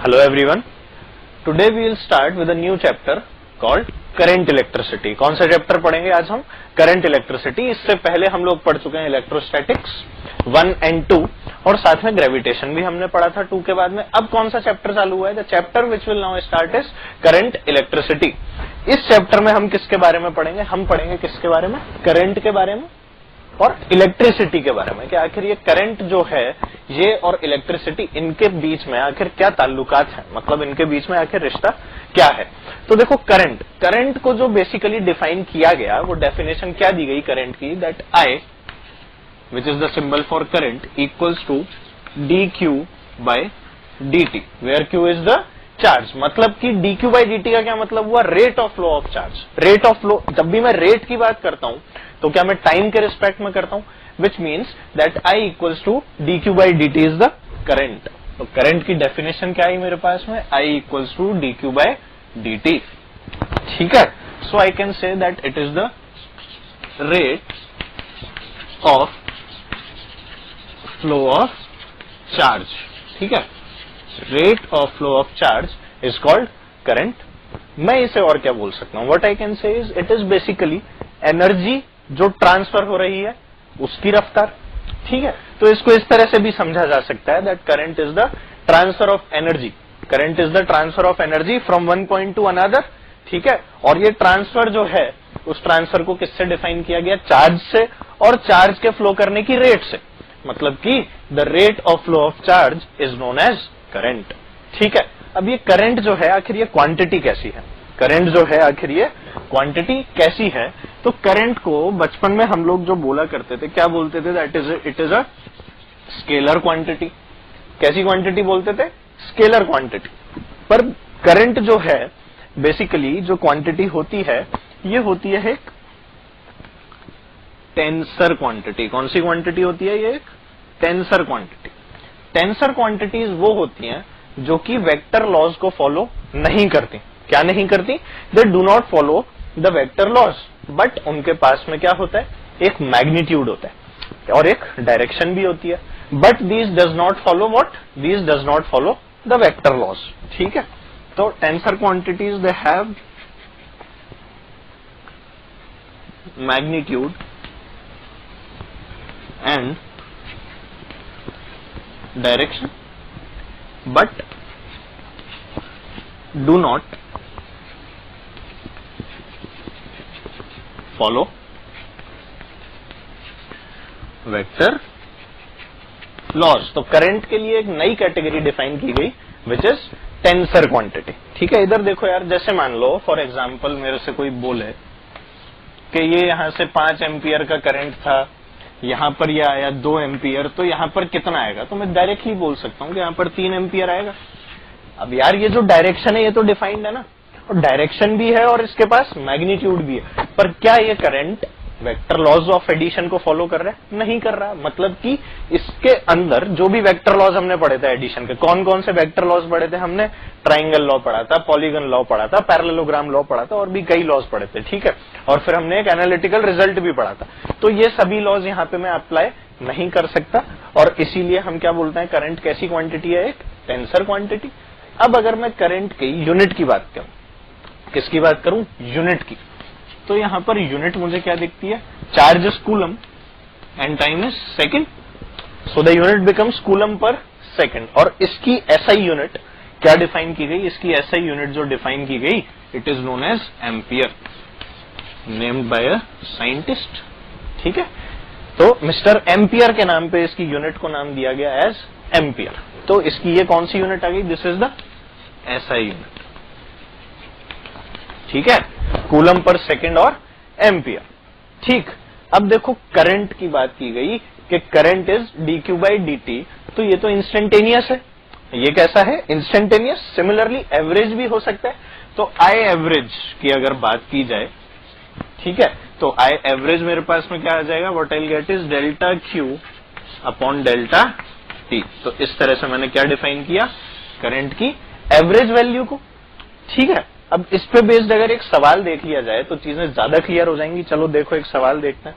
Hello everyone. Today we will start with a new chapter called current electricity. कौन सा chapter पढ़ेंगे आज हम? Current electricity. इससे पहले हम लोग पढ़ चुके हैं इलेक्ट्रोस्टैटिक्स 1 and 2 और साथ में ग्रेविटेशन भी हमने पढ़ा था 2 के बाद में। अब कौन सा चैप्टर चालू हुआ है? The chapter which will now start is current electricity. इस चैप्टर में हम किसके बारे में पढ़ेंगे? हम पढ़ेंगे किसके बारे में? करंट के बारे में और इलेक्ट्रिसिटी के बारे में कि आखिर ये करंट जो है ये और इलेक्ट्रिसिटी इनके बीच में आखिर क्या ताल्लुकात है, मतलब इनके बीच में आखिर रिश्ता क्या है। तो देखो करंट को जो बेसिकली डिफाइन किया गया वो डेफिनेशन क्या दी गई करंट की, that I which is the symbol for current equals to D Q by D T, where Q is the charge. मतलब कि D Q by D T का क्या मतलब हुआ? Rate of flow of charge. Rate of flow, जब भी मैं rate की बात करता हूं तो क्या मैं टाइम के रिस्पेक्ट में करता हूं, which means that I equals to D Q by D T is the current. तो करंट की डेफिनेशन क्या आई मेरे पास में? I equals to D Q by D T. ठीक है, so I can say that it is the rate of flow of charge. ठीक है, rate of flow of charge is called current. मैं इसे और क्या बोल सकता हूं? व्हाट आई कैन से is it is basically energy जो ट्रांसफर हो रही है उसकी रफ्तार। ठीक है, तो इसको इस तरह से भी समझा जा सकता है that current is the transfer of energy. Current is the transfer of energy from one point two another. ठीक है, और ये ट्रांसफर जो है उस ट्रांसफर को किससे डिफाइन किया गया? चार्ज से, और चार्ज के फ्लो करने की रेट से। मतलब कि the rate of flow of charge is known as current. ठीक है, अब ये करंट जो है आखिर ये क्वांटिटी कैसी है? करंट जो है आखिर ये क्वांटिटी कैसी है? तो करंट को बचपन में हम लोग जो बोला करते थे, क्या बोलते थे? That it is a scalar quantity. कैसी क्वांटिटी बोलते थे? Scalar quantity. पर करंट जो है बेसिकली जो क्वांटिटी होती है ये होती है एक टेंसर क्वांटिटी। कौन सी क्वांटिटी होती है? ये एक टेंसर क्वांटिटी। टेंसर क्वांटिटीज वो होती हैं जो कि वेक्टर लॉज को फॉलो नहीं करती। क्या नहीं करती? They do not follow the vector laws, but उनके पास में क्या होता है? एक मैग्नीट्यूड होता है और एक डायरेक्शन भी होती है, but these does not follow what? These does not follow the vector laws. ठीक है, तो tensor quantities they have magnitude and direction but do not follow vector laws। तो करंट के लिए एक नई कैटेगरी डिफाइन की गई विच इज टेंसर क्वांटिटी। ठीक है, इधर देखो यार, जैसे मान लो फॉर एग्जांपल मेरे से कोई बोले कि ये यहां से 5 एम्पियर का करंट था, यहां पर ये आया 2 एम्पियर, तो यहां पर कितना आएगा? तो मैं डायरेक्टली बोल सकता हूं कि यहां पर 3 एम्पियर आएगा। अब यार ये जो डायरेक्शन है ये तो डिफाइंड है ना, और डायरेक्शन भी है और इसके पास मैग्नीट्यूड भी है, पर क्या ये current vector laws of addition को फॉलो कर रहा है? नहीं कर रहा। मतलब कि इसके अंदर जो भी वेक्टर लॉज हमने पढ़े थे एडिशन के, कौन कौन से वेक्टर लॉज पढ़े थे हमने? ट्राइंगल लॉ पढ़ा था, पॉलीगन लॉ पढ़ा था, पैरेललोग्राम लॉ पढ़ा था और भी कई लॉज पढ़े थे। ठीक है, और फिर हमने एक एनालिटिकल रिजल्ट भी पढ़ा था। तो ये सभी लॉज यहाँ पे मैं अप्लाई नहीं कर सकता और इसीलिए हम क्या बोलते हैं? करंट कैसी क्वांटिटी है? एक टेंसर क्वांटिटी। अब अगर मैं करंट की यूनिट की बात करूं, किसकी बात करूं? यूनिट की। तो यहां पर यूनिट मुझे क्या दिखती है? Charge is coulomb and time is second, so the unit becomes coulomb per second. और इसकी एसआई यूनिट क्या डिफाइन की गई? इसकी एसआई यूनिट जो डिफाइन की गई, it is known as ampere, named by a scientist. ठीक है, तो मिस्टर एम्पियर के नाम पे इसकी यूनिट को नाम दिया गया एज एम्पियर। तो इसकी ये कौन सी यूनिट आ गई? This is the SI unit. ठीक है, कूलम पर सेकंड और एम्पियर। ठीक, अब देखो करंट की बात की गई कि current is D Q by D T, तो ये तो इंस्टेंटेनियस है। ये कैसा है? इंस्टेंटेनियस। सिमिलरली एवरेज भी हो सकता है। तो आई एवरेज की अगर बात की जाए, ठीक है, तो आई एवरेज मेरे पास में क्या आ जाएगा? What I will get is delta Q upon delta T. तो इस तरह से मैंने क्या डिफाइन किया? करंट की एवरेज वैल्यू को। ठीक है, अब इस पे बेस्ड अगर एक सवाल देख लिया जाए तो चीजें ज्यादा क्लियर हो जाएंगी। चलो देखो एक सवाल देखते हैं।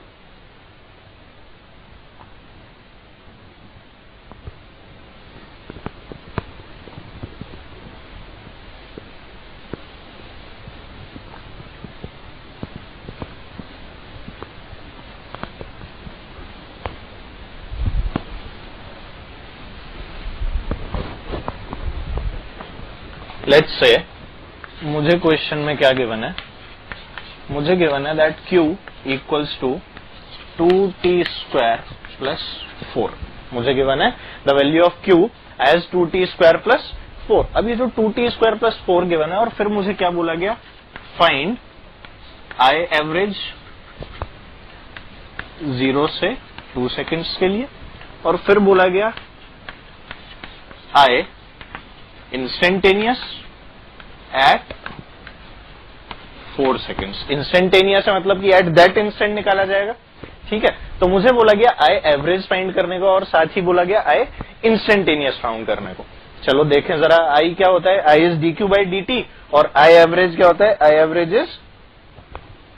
लेट्स से मुझे क्वेश्चन में क्या गिवन है, मुझे गिवन है that Q equals to 2t² plus 4। मुझे गिवन है the value of Q as 2t² plus 4। अब ये जो 2t² प्लस 4 गिवन है और फिर मुझे क्या बोला गया, फाइंड I एवरेज 0 से 2 सेकेंड्स के लिए, और फिर बोला गया I instantaneous at 4 seconds. Instantaneous है मतलब कि एट दैट इंस्टेंट निकाला जाएगा, ठीक है। तो मुझे बोला गया I एवरेज फाइंड करने को और साथ ही बोला गया I इंस्टेंटेनियस फाउंड करने को। चलो देखें जरा, I क्या होता है, I is dq by dt, और I एवरेज क्या होता है, I average is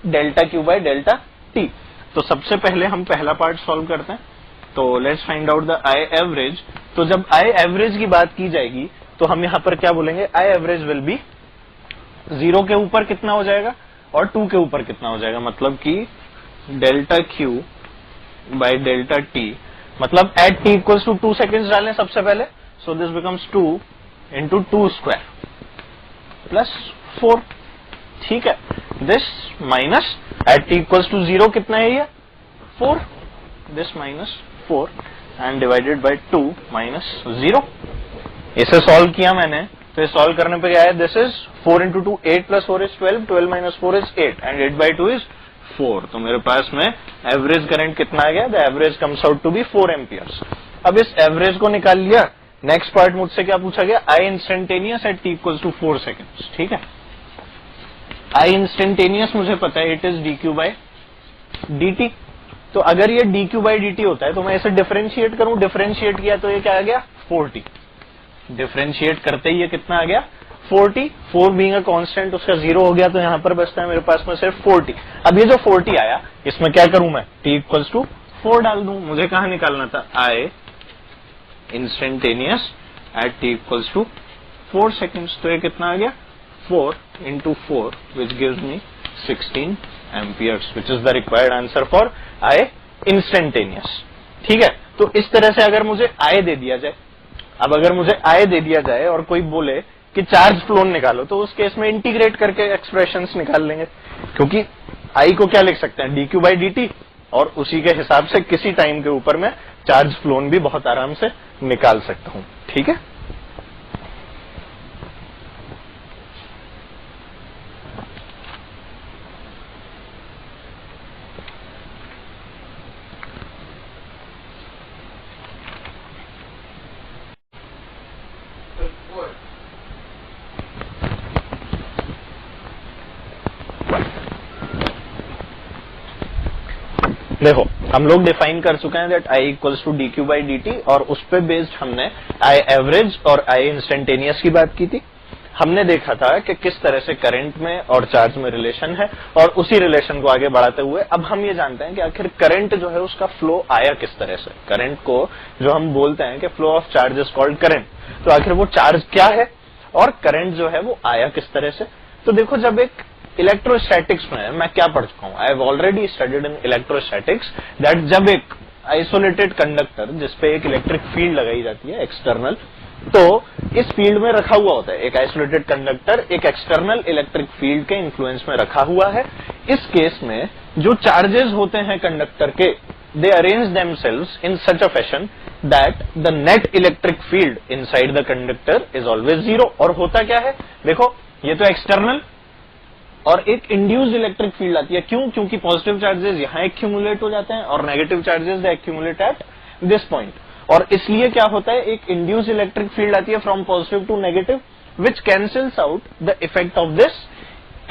delta Q by delta t। तो सबसे पहले हम पहला पार्ट सॉल्व करते हैं। तो let's find out the I average. तो जब I एवरेज की बात की जाएगी तो हम यहां पर क्या बोलेंगे, I एवरेज विल बी 0 के ऊपर कितना हो जाएगा और 2 के ऊपर कितना हो जाएगा, मतलब कि delta Q by delta t, मतलब at t equals to 2 seconds डालें सबसे पहले। So this becomes 2 into 2² plus 4, ठीक है। This minus at t equals to 0 कितना है ये 4, this minus 4 and divided by 2 minus 0। इसे सॉल्व किया मैंने, तो सॉल्व करने पे क्या है, this is 4 into 2 8 plus 4 is 12, 12 minus 4 is 8 and 8 by 2 is 4। तो मेरे पास में एवरेज करंट कितना आ गया, the average comes out to be 4 amperes. अब इस एवरेज को निकाल लिया। नेक्स्ट पार्ट मुझसे क्या पूछा गया, I instantaneous at t equals to 4 seconds, ठीक है। I इंस्टेंटेनियस मुझे पता है it is dq by dt। तो अगर ये dq बाई dt होता है तो मैं इसे डिफरेंशिएट करूं, डिफरेंशिएट किया तो ये क्या आ गया 40। डिफरेंशिएट करते ही ये कितना आ गया 40, 4 बीइंग अ कांस्टेंट उसका 0 हो गया, तो यहां पर बचता है मेरे पास में सिर्फ 40। अब ये जो 40 आया इसमें क्या करूं मैं, t इक्वल्स टू 4 डाल दूं। मुझे कहां निकालना था, I instantaneous at t equals to 4 seconds. तो ये कितना आ गया 4 into 4 which gives me 16 amperes, which is the required answer for I instantaneous, ठीक है। तो इस तरह से अगर मुझे I दे दिया जाए, अब अगर मुझे I दे दिया जाए और कोई बोले कि चार्ज फ्लोन निकालो, तो उस केस में इंटीग्रेट करके एक्सप्रेशंस निकाल लेंगे, क्योंकि I को क्या लिख सकते हैं dq बाई dt, और उसी के हिसाब से किसी टाइम के ऊपर में चार्ज फ्लोन भी बहुत आराम से निकाल सकता हूं, ठीक है। देखो हम लोग डिफाइन कर चुके हैं that I equals to dq by dt, और उस पे बेस्ड हमने I एवरेज और I इंस्टेंटेनियस की बात की थी। हमने देखा था कि किस तरह से करंट में और चार्ज में रिलेशन है, और उसी रिलेशन को आगे बढ़ाते हुए अब हम ये जानते हैं कि आखिर करंट जो है उसका फ्लो आया किस तरह से। करंट को जो हम बोलते हैं कि flow of charge is called current, तो आखिर वो चार्ज क्या है और करंट जो है वो आया किस तरह से। तो देखो जब एक इलेक्ट्रोस्टैटिक्स में मैं क्या पढ़ चुका हूं, I have already studied in electrostatics that जब एक आइसोलेटेड कंडक्टर जिसपे एक इलेक्ट्रिक फील्ड लगाई जाती है एक्सटर्नल, तो इस फील्ड में रखा हुआ होता है एक आइसोलेटेड कंडक्टर एक एक्सटर्नल इलेक्ट्रिक फील्ड के इन्फ्लुएंस में रखा हुआ है। इस केस में जो चार्जेस होते हैं कंडक्टर के, they arrange themselves in such a fashion that the net electric field inside the conductor is always 0। और होता क्या है, देखो ये तो एक्सटर्नल और एक इंड्यूस्ड इलेक्ट्रिक फील्ड आती है। क्यों? क्योंकि पॉजिटिव चार्जेस यहां एक्यूमुलेट हो जाते हैं और negative charges they accumulate at this point, और इसलिए क्या होता है एक इंड्यूस्ड इलेक्ट्रिक फील्ड आती है from positive to negative which cancels out the effect of this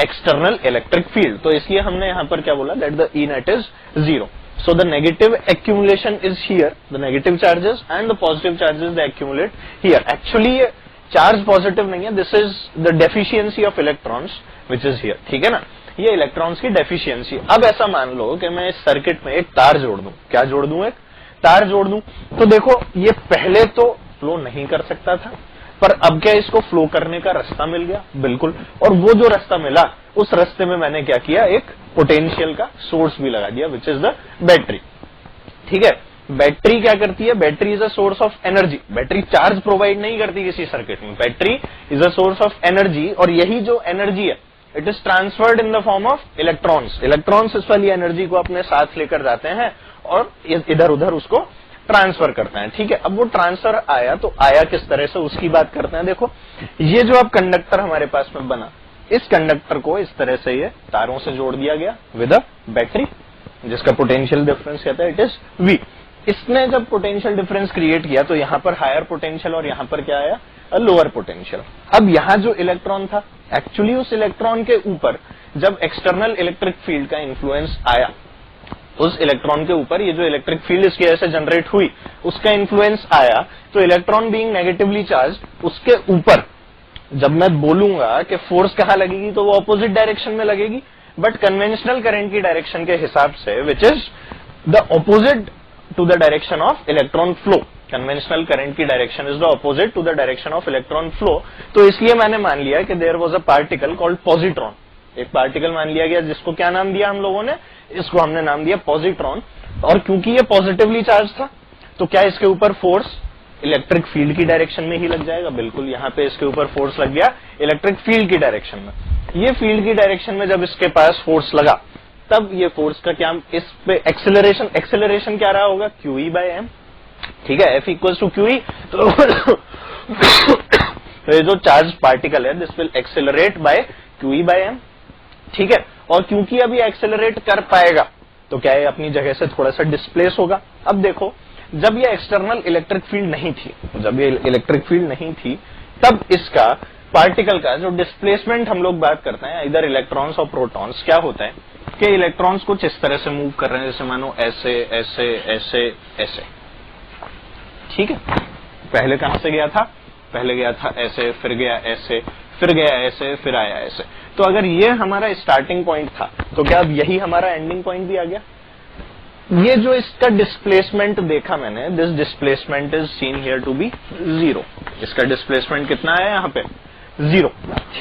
external electric field. तो इसलिए हमने यहां पर क्या बोला that the E net is 0। So the negative accumulation is here, the negative charges, and the positive charges they accumulate here. Actually ये charge positive नहीं है, this is the deficiency of electrons which is here, ठीक है ना, ये electrons की deficiency. अब ऐसा मान लो कि मैं इस सर्किट में एक तार जोड़ दूं, क्या जोड़ दूं, एक तार जोड़ दूं, तो देखो ये पहले तो फ्लो नहीं कर सकता था, पर अब क्या इसको फ्लो करने का रास्ता मिल गया, बिल्कुल। और वो जो रास्ता मिला उस रास्ते में मैंने क्या किया, एक पोटेंशियल का सोर्स भी लगा दिया विच इज द बैटरी, ठीक है। बैटरी क्या करती है? Battery is a source of energy. Battery charge provide नहीं करती किसी सर्किट में, battery is a source of energy, और यही जो एनर्जी है it is transferred in the form of electrons. Electrons इस वाली एनर्जी को अपने साथ लेकर जाते हैं और इधर उधर उसको ट्रांसफर करते हैं। ठीक है, अब वो ट्रांसफर आया तो आया किस तरह से, उसकी बात करते हैं। देखो ये जो अब कंडक्टर हमारे पास में बना, इस कंडक्टर को इस तरह से ये तारों से जोड़ दिया गया विद अ बैटरी, जिसका पोटेंशियल डिफरेंस कहता है इट इज V। इसने जब पोटेंशियल डिफरेंस क्रिएट किया तो यहां पर हायर पोटेंशियल और यहां पर क्या आया? Lower potential. अब यहां जो इलेक्ट्रॉन था, एक्चुअली उस इलेक्ट्रॉन के ऊपर जब एक्सटर्नल इलेक्ट्रिक फील्ड का इन्फ्लुएंस आया, उस इलेक्ट्रॉन के ऊपर ये जो इलेक्ट्रिक फील्ड इसकी वजह से जनरेट हुई उसका इन्फ्लुएंस आया, तो इलेक्ट्रॉन बीइंग नेगेटिवली चार्ज, उसके ऊपर जब मैं बोलूंगा कि फोर्स कहां लगेगी तो वो ऑपोजिट डायरेक्शन में लगेगी, बट कन्वेंशनल करंट की डायरेक्शन के हिसाब से which is the opposite to the direction of electron flow. Conventional current की direction is the opposite to the direction of electron flow. तो इसलिए मैंने मान लिया कि there was a particle called positron. एक पार्टिकल मान लिया गया जिसको क्या नाम दिया हम लोगों ने? इसको हमने नाम दिया पॉजिट्रॉन। और क्योंकि ये पॉजिटिवली चार्ज था तो क्या इसके ऊपर फोर्स इलेक्ट्रिक फील्ड की डायरेक्शन में ही लग जाएगा? बिल्कुल, यहाँ पे इसके ऊपर फोर्स लग गया इलेक्ट्रिक फील्ड की डायरेक्शन में। ये फील्ड की डायरेक्शन में जब इसके पास फोर्स लगा, तब ये फोर्स का क्या, इस पे एक्सेलरेशन क्या रहा होगा? QE/m। ठीक है, F इक्वल टू QE। तो ये जो चार्ज पार्टिकल है this will accelerate by QE/m। ठीक है, और क्योंकि अभी एक्सेलरेट कर पाएगा तो क्या है, अपनी जगह से थोड़ा सा डिस्प्लेस होगा। अब देखो, जब ये एक्सटर्नल इलेक्ट्रिक फील्ड नहीं थी, जब ये इलेक्ट्रिक फील्ड नहीं थी, तब इसका पार्टिकल का जो डिस्प्लेसमेंट हम लोग बात करते हैं, इधर इलेक्ट्रॉन्स और प्रोटॉन्स, क्या होता है कि इलेक्ट्रॉन्स कुछ इस तरह से मूव कर रहे हैं, जैसे मानो ऐसे ऐसे ऐसे ऐसे। ठीक है, पहले कहां से गया था? पहले गया था ऐसे, फिर गया ऐसे, फिर गया ऐसे, फिर आया ऐसे। तो अगर ये हमारा स्टार्टिंग पॉइंट था तो क्या अब यही हमारा एंडिंग पॉइंट भी आ गया? ये जो इसका डिस्प्लेसमेंट देखा मैंने, this displacement is seen here to be 0। इसका डिस्प्लेसमेंट कितना है यहाँ पे? 0।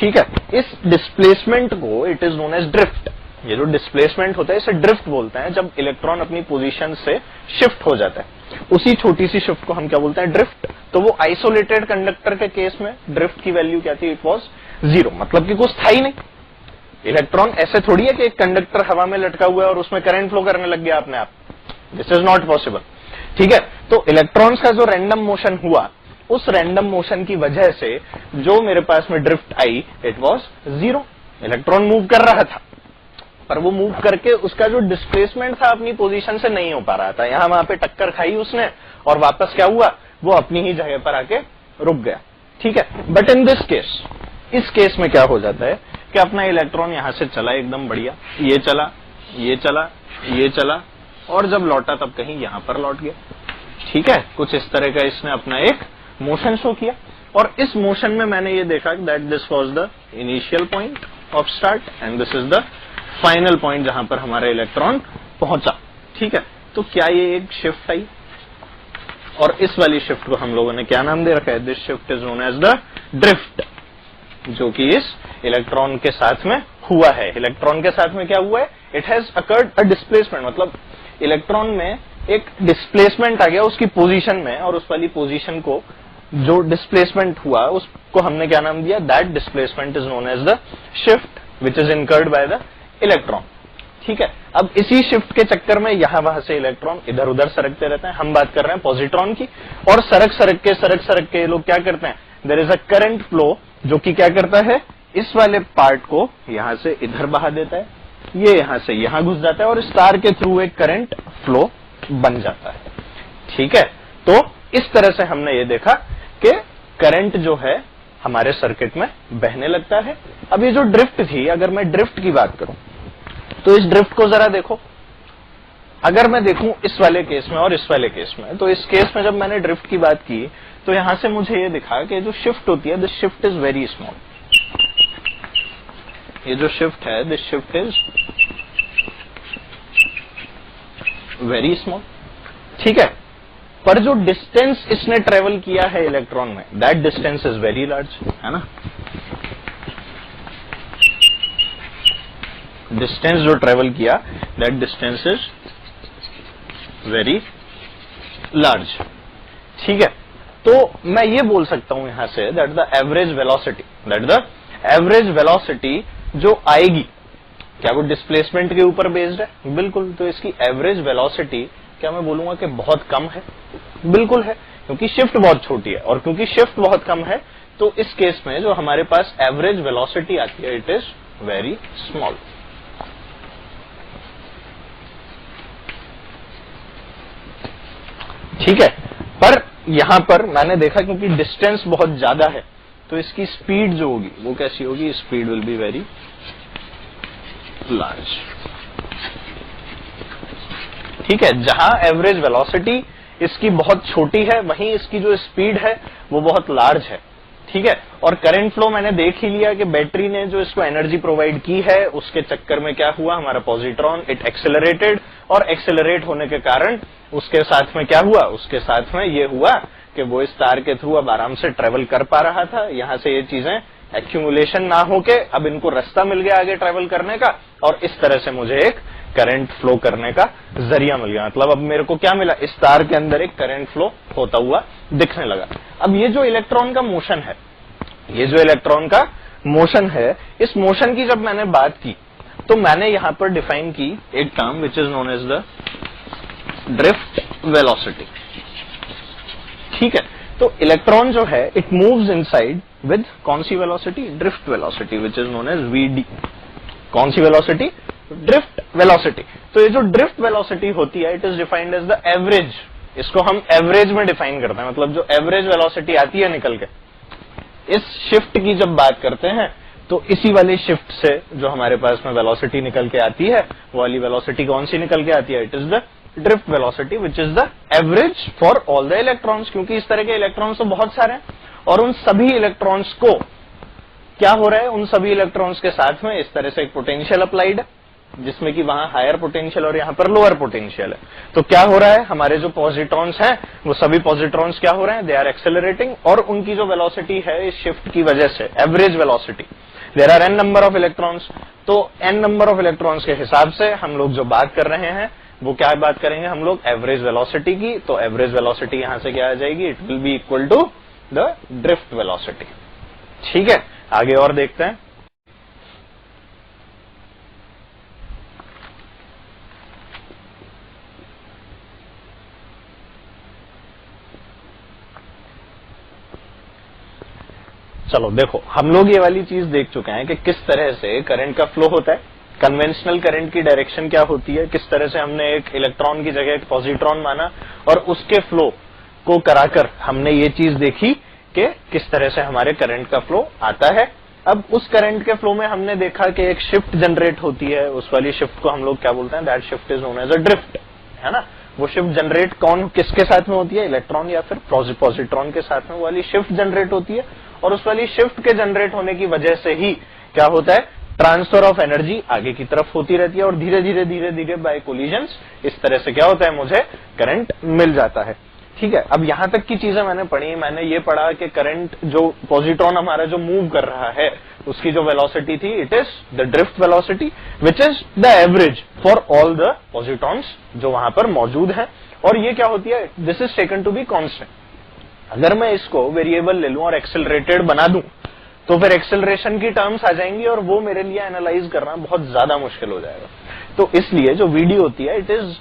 ठीक है, इस डिस्प्लेसमेंट को it is known as drift. ये जो डिस्प्लेसमेंट होता है इसे ड्रिफ्ट बोलते हैं, जब इलेक्ट्रॉन अपनी पोजीशन से शिफ्ट हो जाता है। उसी छोटी सी शिफ्ट को हम क्या बोलते हैं? ड्रिफ्ट। तो वो आइसोलेटेड कंडक्टर के केस में ड्रिफ्ट की वैल्यू क्या थी? इट वाज 0, मतलब कि कुछ था ही नहीं। इलेक्ट्रॉन ऐसे थोड़ी है कि एक कंडक्टर हवा में लटका हुआ है और उसमें करंट फ्लो करने लग गया अपने आप। This is not possible. ठीक है, तो इलेक्ट्रॉन्स का जो रैंडम मोशन हुआ, उस रैंडम मोशन की वजह से जो मेरे पास में drift I, it was 0। Electron move कर रहा था, पर वो मूव करके उसका जो डिस्प्लेसमेंट था अपनी पोजीशन से नहीं हो पा रहा था। यहां वहां पे टक्कर खाई उसने और वापस क्या हुआ? वो अपनी ही जगह पर आके रुक गया। ठीक है, बट इन दिस केस, इस केस में क्या हो जाता है कि अपना इलेक्ट्रॉन यहां से चला एकदम बढ़िया, ये चला, ये चला, ये चला, और जब लौटा तब कहीं यहां पर लौट गया। ठीक है, कुछ इस तरह का इसने अपना एक मोशन शो किया। और इस मोशन में मैंने ये देखा that this was the initial point of start and this is the final point जहां पर हमारा इलेक्ट्रॉन पहुंचा। ठीक है, तो क्या ये एक शिफ्ट आई? और इस वाली शिफ्ट को हम लोगों ने क्या नाम दे रखा है? This shift is known as the drift, जो कि इस इलेक्ट्रॉन के साथ में हुआ है। इलेक्ट्रॉन के साथ में क्या हुआ है? It has occurred a displacement, मतलब इलेक्ट्रॉन में एक डिस्प्लेसमेंट आ गया उसकी पोजीशन में, और उस वाली पोजीशन को जो डिस्प्लेसमेंट हुआ उसको हमने क्या नाम दिया? That displacement is known as the shift which is incurred by the electron. ठीक है, अब इसी शिफ्ट के चक्कर में यहां वहां से इलेक्ट्रॉन इधर उधर सरकते रहते हैं। हम बात कर रहे हैं पॉजिट्रॉन की, और सरक सरक के लोग क्या करते हैं? There is a current flow जो कि क्या करता है? इस वाले पार्ट को यहां से इधर बहा देता है, ये यहां से यहां घुस जाता है और इस तार के थ्रू एक करंट फ्लो बन जाता है। ठीक है, तो इस तरह से हमने ये देखा कि करंट जो है हमारे सर्किट में बहने लगता है। अब ये जो ड्रिफ्ट थी, अगर मैं ड्रिफ्ट की बात करूं तो इस ड्रिफ्ट को जरा देखो। अगर मैं देखूं इस वाले केस में और इस वाले केस में, तो इस केस में जब मैंने ड्रिफ्ट की बात की तो यहां से मुझे ये दिखा कि जो शिफ्ट होती है this shift is very small. ये जो शिफ्ट है this shift is very small. ठीक है, पर जो डिस्टेंस इसने ट्रेवल किया है इलेक्ट्रॉन में, that distance is very large, है ना? डिस्टेंस जो ट्रेवल किया that distance is very large. ठीक है, तो मैं ये बोल सकता हूं यहां say that the average velocity जो आएगी, क्या वो डिस्प्लेसमेंट के ऊपर बेस्ड है? बिल्कुल। तो इसकी एवरेज वेलोसिटी क्या मैं बोलूंगा कि बहुत कम है? बिल्कुल है, क्योंकि शिफ्ट बहुत छोटी है, और क्योंकि शिफ्ट बहुत कम है तो इस केस में जो हमारे पास एवरेज वेलोसिटी आती है इट इज वेरी स्मॉल। ठीक है, पर यहां पर मैंने देखा क्योंकि डिस्टेंस बहुत ज्यादा है तो इसकी स्पीड जो होगी वो कैसी होगी? Speed will be very large. ठीक है, जहां एवरेज वेलोसिटी इसकी बहुत छोटी है वहीं इसकी जो स्पीड है वो बहुत लार्ज है। ठीक है, और करंट फ्लो मैंने देख ही लिया कि बैटरी ने जो इसको एनर्जी प्रोवाइड की है उसके चक्कर में क्या हुआ, हमारा पॉजिट्रॉन इट एक्सेलरेटेड, और एक्सेलरेट होने के कारण उसके साथ में क्या हुआ, उसके साथ में ये हुआ कि वो इस तार के थ्रू अब आराम से ट्रेवल कर पा रहा था। यहां से ये चीजें एक्यूमुलेशन ना होके अब इनको रास्ता मिल गया आगे ट्रेवल करने का, और इस तरह से मुझे एक करंट फ्लो करने का जरिया मिल गया। मतलब अब मेरे को क्या मिला, इस तार के अंदर एक करंट फ्लो होता हुआ दिखने लगा। अब ये जो इलेक्ट्रॉन का मोशन है, ये जो इलेक्ट्रॉन का मोशन है, इस मोशन की जब मैंने बात की तो मैंने यहां पर डिफाइन की एक term which is known as the drift velocity. ठीक है, तो इलेक्ट्रॉन जो है इट मूव्स इनसाइड विद कौन सी velocity? Drift velocity which is known as VD. कौन सी वेलोसिटी? Drift velocity. तो ये जो ड्रिफ्ट वेलोसिटी होती है it is defined as the average. इसको हम एवरेज में डिफाइन करते हैं, मतलब जो एवरेज वेलोसिटी आती है निकल के। इस शिफ्ट की जब बात करते हैं तो इसी वाली शिफ्ट से जो हमारे पास में वेलोसिटी निकल के आती है वो वाली वेलोसिटी कौन सी निकल के आती है? It is the drift velocity which is the average for all the electrons. क्योंकि इस तरह के इलेक्ट्रॉन्स तो बहुत सारे हैं और उन सभी इलेक्ट्रॉन्स को क्या हो रहा है, उन सभी इलेक्ट्रॉन्स के साथ में इस तरह से एक पोटेंशियल अप्लाइड है जिसमें कि वहां हायर पोटेंशियल और यहां पर लोअर पोटेंशियल है। तो क्या हो रहा है, हमारे जो पॉजिट्रॉन्स हैं वो सभी पॉजिट्रॉन्स क्या हो रहे हैं? दे आर एक्सेलरेटिंग, और उनकी जो वेलोसिटी है इस शिफ्ट की वजह से average velocity, there are N number of electrons. तो एन नंबर ऑफ इलेक्ट्रॉन्स के हिसाब से हम लोग जो बात कर रहे हैं वो क्या बात करेंगे हम लोग? एवरेज वेलोसिटी की। तो एवरेज वेलोसिटी यहां से क्या आ जाएगी? It will be equal to the drift velocity. ठीक है, आगे और देखते हैं। चलो देखो, हम लोग ये वाली चीज देख चुके हैं कि किस तरह से करंट का फ्लो होता है, कन्वेंशनल करंट की डायरेक्शन क्या होती है, किस तरह से हमने एक इलेक्ट्रॉन की जगह एक पॉजिट्रॉन माना और उसके फ्लो को कराकर हमने ये चीज देखी कि किस तरह से हमारे करंट का फ्लो आता है। अब उस करंट के फ्लो में हमने देखा कि एक शिफ्ट जनरेट होती है, उस वाली शिफ्ट को हम लोग क्या बोलते हैं? That shift is known as a drift, है ना। वो शिफ्ट जनरेट कौन किसके साथ में होती है? इलेक्ट्रॉन या फिर पॉजिट्रॉन के साथ में वो वाली शिफ्ट जनरेट होती है, और उस वाली शिफ्ट के जनरेट होने की वजह से ही क्या होता है? ट्रांसफर ऑफ एनर्जी आगे की तरफ होती रहती है, और धीरे धीरे बाय कोलिजन्स इस तरह से क्या होता है? मुझे करंट मिल जाता है। ठीक है, अब यहां तक की चीजें मैंने पढ़ी। मैंने ये पढ़ा कि करंट जो पॉजिट्रॉन हमारा जो मूव कर रहा है उसकी जो वेलोसिटी थी it is the drift velocity which is the average for all the positrons जो वहां पर मौजूद है। और ये क्या होती है? This is taken to be constant. अगर मैं इसको वेरिएबल ले लूं और एक्सेलरेटेड बना दूं तो फिर एक्सेलरेशन की टर्म्स आ जाएंगी और वो मेरे लिए एनालाइज करना बहुत ज्यादा मुश्किल हो जाएगा। तो इसलिए जो वीडियो होती है it is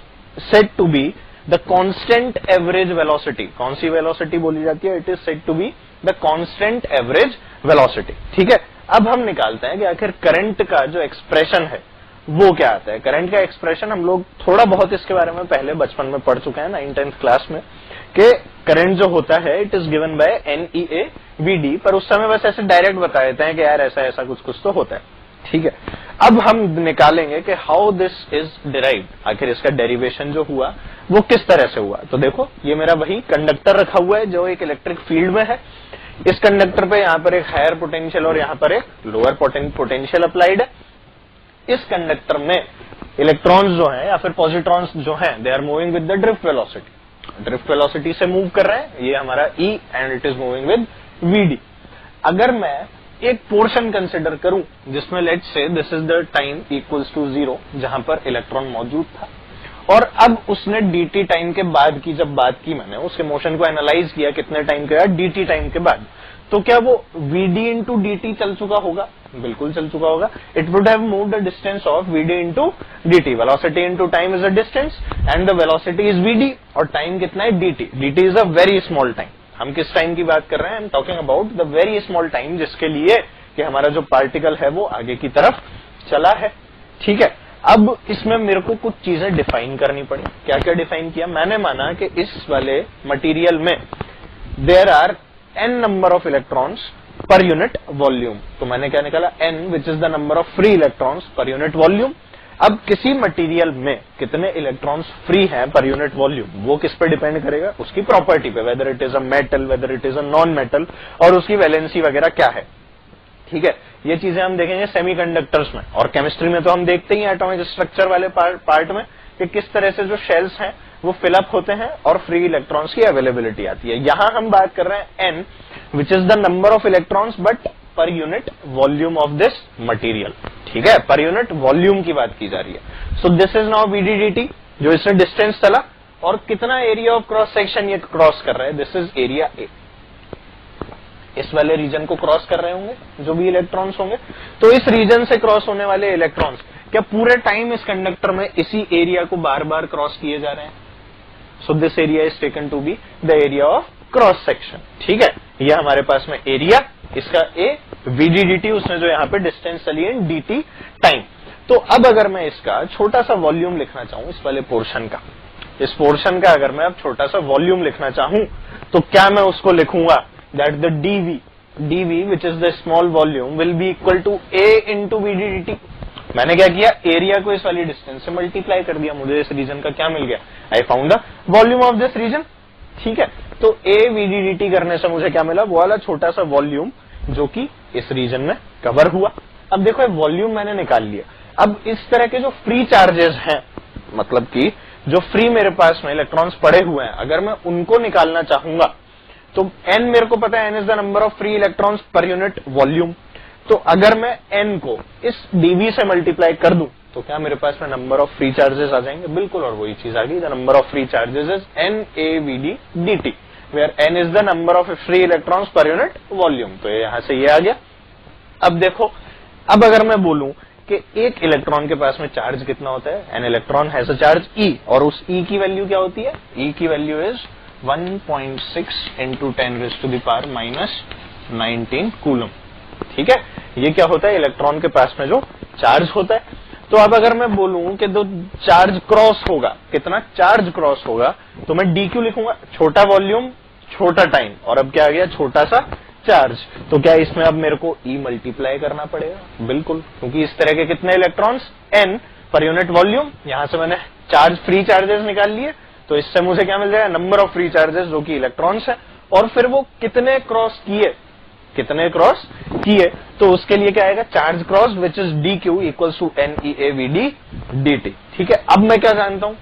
said to be the constant average velocity. कौन सी वेलोसिटी बोली जाती है? It is said to be the constant average velocity. ठीक है, अब हम निकालते हैं कि आखिर करंट का जो एक्सप्रेशन है वो क्या आता है। करंट का एक्सप्रेशन हम लोग थोड़ा बहुत इसके बारे में पहले बचपन में पढ़ चुके हैं 9th क्लास में कि करंट जो होता है it is given by NeAVD, पर उस समय बस ऐसे डायरेक्ट बता देते हैं कि यार ऐसा ऐसा कुछ कुछ तो होता है। ठीक है, अब हम निकालेंगे कि हाउ दिस इज डिराइव्ड, आखिर इसका डेरिवेशन जो हुआ वो किस तरह से हुआ। तो देखो, ये मेरा वही कंडक्टर रखा हुआ है जो एक इलेक्ट्रिक फील्ड में है। इस कंडक्टर पे यहाँ पर एक हायर पोटेंशियल और यहाँ पर एक लोअर पोटेंशियल अप्लाइड है। इस कंडक्टर में इलेक्ट्रॉन्स जो हैं या फिर पॉजिट्रॉन्स जो हैं they are moving with the drift velocity. Drift velocity से मूव कर रहे हैं, ये हमारा E and it is moving with VD। अगर मैं एक पोर्शन कंसिडर करूं जिसमें let's say this is the time equals to 0 जहां पर इलेक्ट्रॉन मौजूद था, और अब उसने dt टाइम के बाद की जब बात की, मैंने उसके मोशन को एनालाइज किया कितने टाइम के बाद, dt टाइम के बाद, तो क्या वो vd इंटू dt चल चुका होगा? बिल्कुल चल चुका होगा। It would have moved the distance of vd into dt। Velocity into time is a distance and the velocity is vd, और टाइम कितना है? dt। dt is a very small time. हम किस टाइम की बात कर रहे हैं? I am talking about the very small time, जिसके लिए कि हमारा जो पार्टिकल है वो आगे की तरफ चला है। ठीक है, अब इसमें मेरे को कुछ चीजें डिफाइन करनी पड़ी। क्या क्या डिफाइन किया? मैंने माना कि इस वाले मटेरियल में there are n number of electrons per unit volume. तो मैंने क्या निकाला? n, which is the number of free electrons per unit volume. अब किसी मटेरियल में कितने इलेक्ट्रॉन्स फ्री हैं पर यूनिट वॉल्यूम, वो किस पर डिपेंड करेगा? उसकी प्रॉपर्टी पे, whether it is a metal, whether it is a non metal, और उसकी वैलेंसी वगैरह क्या है। ठीक है, ये चीजें हम देखेंगे सेमीकंडक्टर्स में, और केमिस्ट्री में तो हम देखते ही एटॉमिक स्ट्रक्चर वाले पार्ट में कि किस तरह से जो शेल्स हैं वो फिलअप होते हैं और फ्री इलेक्ट्रॉन्स की अवेलेबिलिटी आती है। यहां हम बात कर रहे हैं n, which is the number of electrons but पर unit volume of this material. ठीक है, पर यूनिट वॉल्यूम की बात की जा रही है। So this is now vddt, जो इसने डिस्टेंस चला, और कितना एरिया ऑफ क्रॉस सेक्शन ये क्रॉस कर रहा है? This is area A. इस वाले रीजन को क्रॉस कर रहे होंगे जो भी इलेक्ट्रॉन्स होंगे, तो इस रीजन से क्रॉस होने वाले इलेक्ट्रॉन्स क्या पूरे टाइम इस कंडक्टर में इसी एरिया को बार बार क्रॉस किए जा रहे हैं? So this area is taken to be the area of cross section. ठीक है, ये हमारे पास में एरिया, इसका ए, vddt उसने जो यहाँ पे डिस्टेंस चली है dt टाइम। तो अब अगर मैं इसका छोटा सा वॉल्यूम लिखना चाहूं, इस वाले पोर्शन का, इस पोर्शन का अगर मैं अब छोटा सा वॉल्यूम लिखना चाहूं, तो क्या मैं उसको लिखूंगा that the dv which is the small volume will be equal to a into vddt। मैंने क्या किया? एरिया को इस वाली डिस्टेंस से मल्टीप्लाई कर दिया, मुझे इस रीजन का क्या मिल गया? I found the volume of this region. ठीक है, तो a vddt करने से मुझे क्या मिला? वो वाला छोटा सा वॉल्यूम जो कि इस रीजन में कवर हुआ। अब देखो, वॉल्यूम मैंने निकाल लिया। अब इस तरह के जो फ्री चार्जेस हैं, मतलब कि जो फ्री मेरे पास में इलेक्ट्रॉन्स पड़े हुए हैं, अगर मैं उनको निकालना चाहूंगा तो n मेरे को पता है, n is the number of free electrons per unit volume. तो अगर मैं n को इस dv से मल्टीप्लाई कर दूं तो क्या मेरे पास में नंबर ऑफ फ्री चार्जेस आ जाएंगे? बिल्कुल, और वही चीज आ गई। The number of free charges is NaVd dt, where n is the number of free electrons per unit volume. तो यहां से ये आ गया। अब देखो, अब अगर मैं बोलूं कि एक इलेक्ट्रॉन के पास में चार्ज कितना होता है? An electron has a charge E, और उस E की वैल्यू क्या होती है? E की वैल्यू इज 1.6 इंटू 10⁻⁻19 कूलम। ठीक है, ये क्या होता है? इलेक्ट्रॉन के पास में जो चार्ज होता है। तो अब अगर मैं बोलूं कि दो चार्ज क्रॉस होगा, कितना चार्ज क्रॉस होगा, तो मैं dq लिखूंगा, छोटा वॉल्यूम छोटा टाइम, और अब क्या आ गया? छोटा सा चार्ज। तो क्या इसमें अब मेरे को E मल्टीप्लाई करना पड़ेगा? बिल्कुल, क्योंकि इस तरह के कितने इलेक्ट्रॉन्स? n पर यूनिट वॉल्यूम। यहां से मैंने चार्ज फ्री चार्जेस निकाल लिए, तो इससे मुझे क्या मिल जाएगा? नंबर ऑफ फ्री चार्जेस जो कि इलेक्ट्रॉन्स है, और फिर वो कितने क्रॉस किए, कितने क्रॉस किए, तो उसके लिए क्या आएगा? Charge cross which is dq equals to NeaVd dt। ठीक है, अब मैं क्या जानता हूं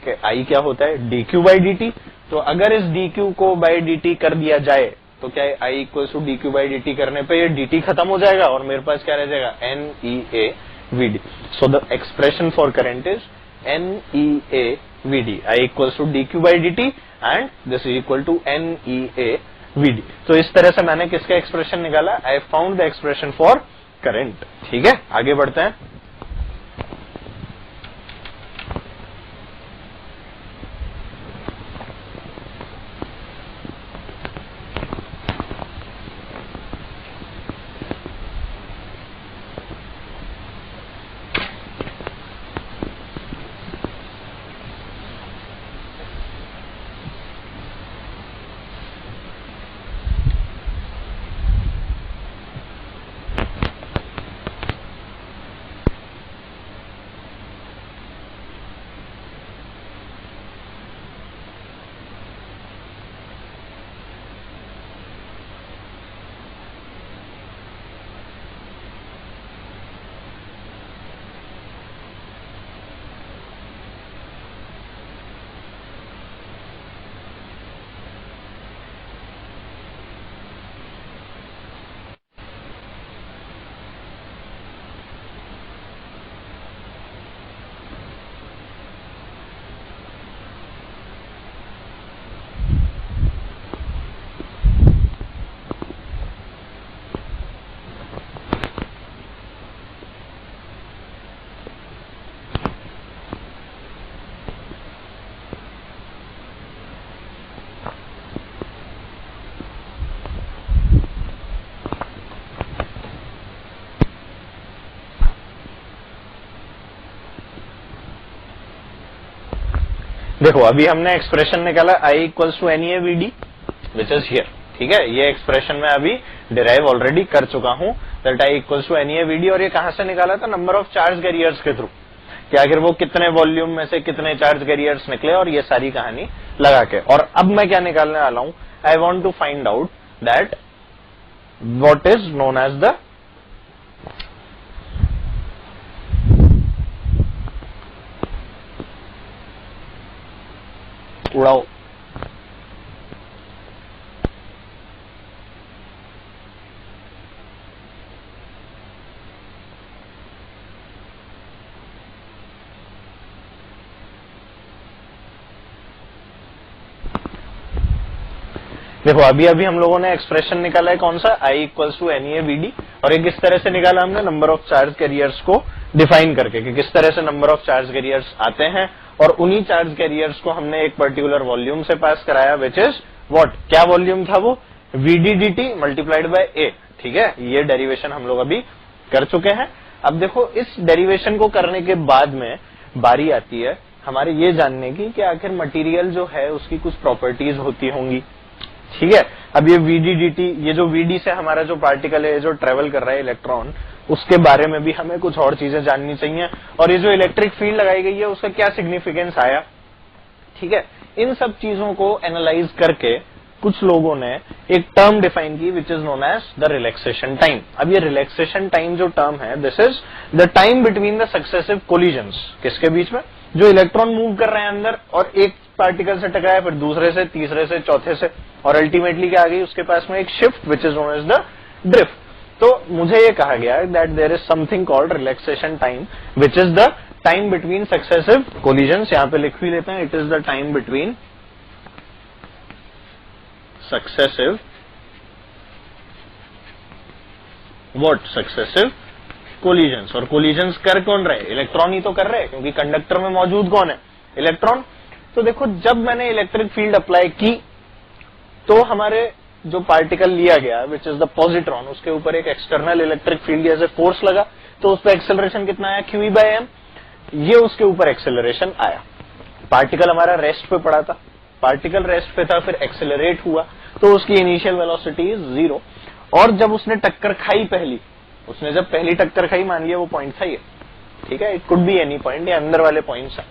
कि I क्या होता है? dq by dt। तो अगर इस dq को बाई dt कर दिया जाए तो क्या I equals to dq by dt करने पे ये dt खत्म हो जाएगा, और मेरे पास क्या रह जाएगा? NeaVd। So the expression for current is NeaVd। I equals to dq by dt and this is equal to NeaVd। तो इस तरह से मैंने किसका एक्सप्रेशन निकाला? I found the expression for current. ठीक है, आगे बढ़ते हैं। देखो अभी हमने एक्सप्रेशन निकाला I equals to N V D which is here, ठीक है। ये एक्सप्रेशन में अभी डिराइव ऑलरेडी कर चुका हूं, that I equals to N V D. और ये कहां से निकाला था? नंबर ऑफ चार्ज कैरियर्स के थ्रू, कि आखिर वो कितने वॉल्यूम में से कितने चार्ज कैरियर्स निकले, और ये सारी कहानी लगा के। और अब मैं क्या निकालने वाला हूं? I want to find out that what is known as the उड़ाओ देखो अभी अभी हम लोगों ने एक्सप्रेशन निकाला है कौन सा? I equals to N V D. और ये किस तरह से निकाला हमने? नंबर ऑफ चार्ज कैरियर्स को डिफाइन करके, कि किस तरह से नंबर ऑफ चार्ज कैरियर्स आते हैं, और उन्हीं चार्ज कैरियर्स को हमने एक पर्टिकुलर वॉल्यूम से पास कराया, विच इज व्हाट? क्या वॉल्यूम था वो? VDDT मल्टीप्लाइड बाय A, ठीक है। ये डेरिवेशन हम लोग अभी कर चुके हैं। अब देखो इस डेरिवेशन को करने के बाद में बारी आती है हमारे ये जानने की कि आखिर मटेरियल जो है उसकी कुछ प्रॉपर्टीज होती होंगी, ठीक है। अब ये VDDT, ये जो VD से हमारा जो पार्टिकल है जो ट्रेवल कर रहा है इलेक्ट्रॉन, उसके बारे में भी हमें कुछ और चीजें जाननी चाहिए। और ये जो इलेक्ट्रिक फील्ड लगाई गई है उसका क्या सिग्निफिकेंस आया, ठीक है। इन सब चीजों को एनालाइज करके कुछ लोगों ने एक टर्म डिफाइन की which is known as the relaxation time. अब ये रिलैक्सेशन टाइम जो टर्म है, this is the time between the successive collisions. किसके बीच में? जो इलेक्ट्रॉन मूव कर रहे हैं अंदर, और एक पार्टिकल से टकराया, फिर दूसरे से, तीसरे से, चौथे से, और अल्टीमेटली क्या आ गई उसके पास में? एक shift which is known as the drift. तो मुझे ये कहा गया that there is something called relaxation time which is the time between successive collisions. यहां पे लिख भी लेते हैं, it is the time between successive what? Successive collisions. और कोलिजन्स कर कौन रहे? इलेक्ट्रॉन ही तो कर रहे, क्योंकि कंडक्टर में मौजूद कौन है? इलेक्ट्रॉन। तो देखो जब मैंने इलेक्ट्रिक फील्ड अप्लाई की तो हमारे जो पार्टिकल लिया गया विच इज द पॉजिट्रॉन, उसके ऊपर एक एक्सटर्नल इलेक्ट्रिक फील्ड जैसे फोर्स लगा, तो उस पर एक्सेलरेशन कितना आया? QE by m। ये उसके ऊपर एक्सेलरेशन आया। पार्टिकल हमारा रेस्ट पे पड़ा था, पार्टिकल रेस्ट पे था, फिर एक्सेलरेट हुआ, तो उसकी इनिशियल वेलोसिटी इज 0। और जब उसने टक्कर खाई पहली, उसने जब पहली टक्कर खाई, मान लिया वो पॉइंट था ये, ठीक है। It could be any point, ये अंदर वाले पॉइंट्स है,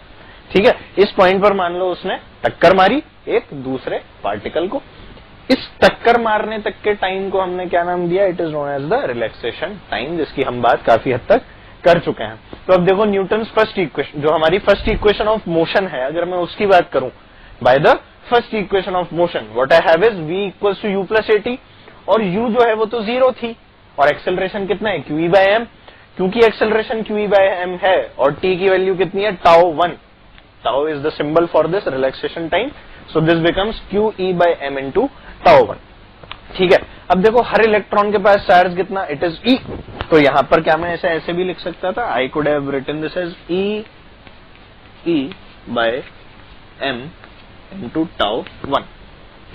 ठीक है। इस पॉइंट पर मान लो उसने टक्कर मारी एक दूसरे पार्टिकल को। इस टक्कर मारने तक के टाइम को हमने क्या नाम दिया? It is known as the relaxation time, जिसकी हम बात काफी हद तक कर चुके हैं। तो अब देखो न्यूटन्स फर्स्ट इक्वेशन, जो हमारी फर्स्ट इक्वेशन ऑफ मोशन है, अगर मैं उसकी बात करूं, by the first equation of motion what I have is v equals to u plus at। और u जो है वो तो 0 थी, और एक्सेलरेशन कितना है? QE by m। क्योंकि एक्सेलरेशन QE बाय m है और t की वैल्यू कितनी है? τ1। tau is the symbol for this relaxation time, so this becomes QE by m into τ1, ठीक है। अब देखो हर इलेक्ट्रॉन के पास चार्ज कितना? It is E। तो यहां पर क्या मैं ऐसे भी लिख सकता था? I could have written this as E by m into τ1,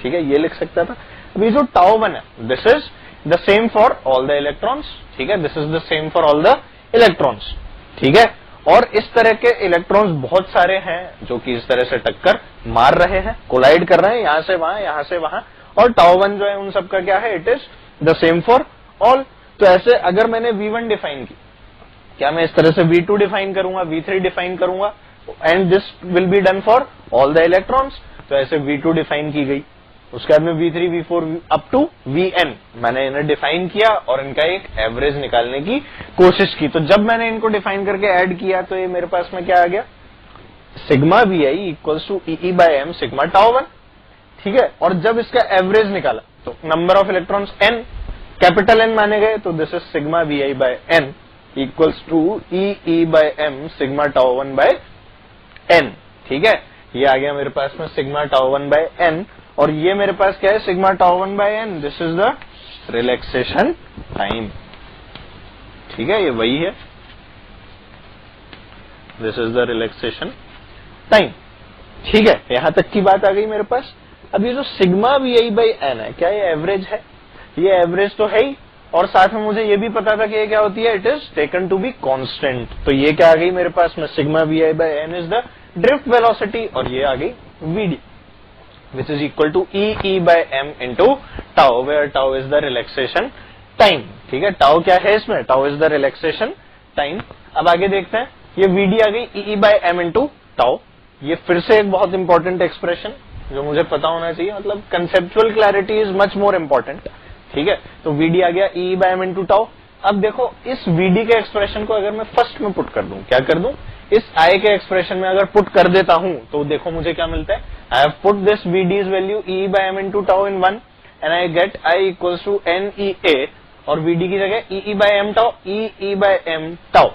ठीक है, ये लिख सकता था। अभी जो τ1 है, this is the same for all the electrons, ठीक है, this is the same for all the electrons, ठीक है। और इस तरह के इलेक्ट्रॉन्स बहुत सारे हैं जो कि इस तरह से टक्कर मार रहे हैं, कोलाइड कर रहे हैं, यहां से वहां, यहां से वहां। और τ1 जो है उन सबका क्या है? It is the same for all. तो ऐसे अगर मैंने V1 डिफाइन की, क्या मैं इस तरह से V2 डिफाइन करूंगा, V3 डिफाइन करूंगा, and this will be done for all the electrons. तो ऐसे V2 डिफाइन की गई, उसके बाद में V3, V4 up to Vn मैंने इन्हें डिफाइन किया और इनका एक एवरेज निकालने की कोशिश की। तो जब मैंने इनको डिफाइन करके ऐड किया तो ये मेरे पास में क्या आ गया? Sigma Vi equals to E by m sigma τ1, ठीक है। और जब इसका एवरेज निकाला तो number of electrons n, capital N माने गए, तो this is sigma Vi by n equals to E by m sigma τ1 by n, ठीक है। ये आ गया मेरे पास में सिग्मा τ1 बाय n, और ये मेरे पास क्या है? Sigma τ1 by n। This is the relaxation time, ठीक है, ये वही है, this is the relaxation time, ठीक है। यहां तक की बात आ गई मेरे पास। अब ये जो सिग्मा Vi बाई n है, क्या ये एवरेज है? ये एवरेज तो है ही, और साथ में मुझे ये भी पता था कि ये क्या होती है? It is taken to be constant. तो ये क्या आ गई मेरे पास में? Sigma Vi by n is the drift velocity, और ये आ गई vd which is equal to e by m into tau, where tau is the relaxation time. ठीक है, tau क्या है इसमें, tau is the relaxation time. अब आगे देखते हैं, ये vd आ गई e by m into tau. ये फिर से एक बहुत इंपॉर्टेंट एक्सप्रेशन जो मुझे पता होना चाहिए, मतलब conceptual clarity is much more important. ठीक है, तो vd आ गया e by m into tau. अब देखो इस vd के एक्सप्रेशन को अगर मैं फर्स्ट में पुट कर दूं, क्या कर दूं, इस i के एक्सप्रेशन में अगर पुट कर देता हूं तो देखो मुझे क्या मिलता है. I have put this vd's value e by m into tau in 1 and I get i equals to NEA, और vd की जगह e by m tau, e by m tau.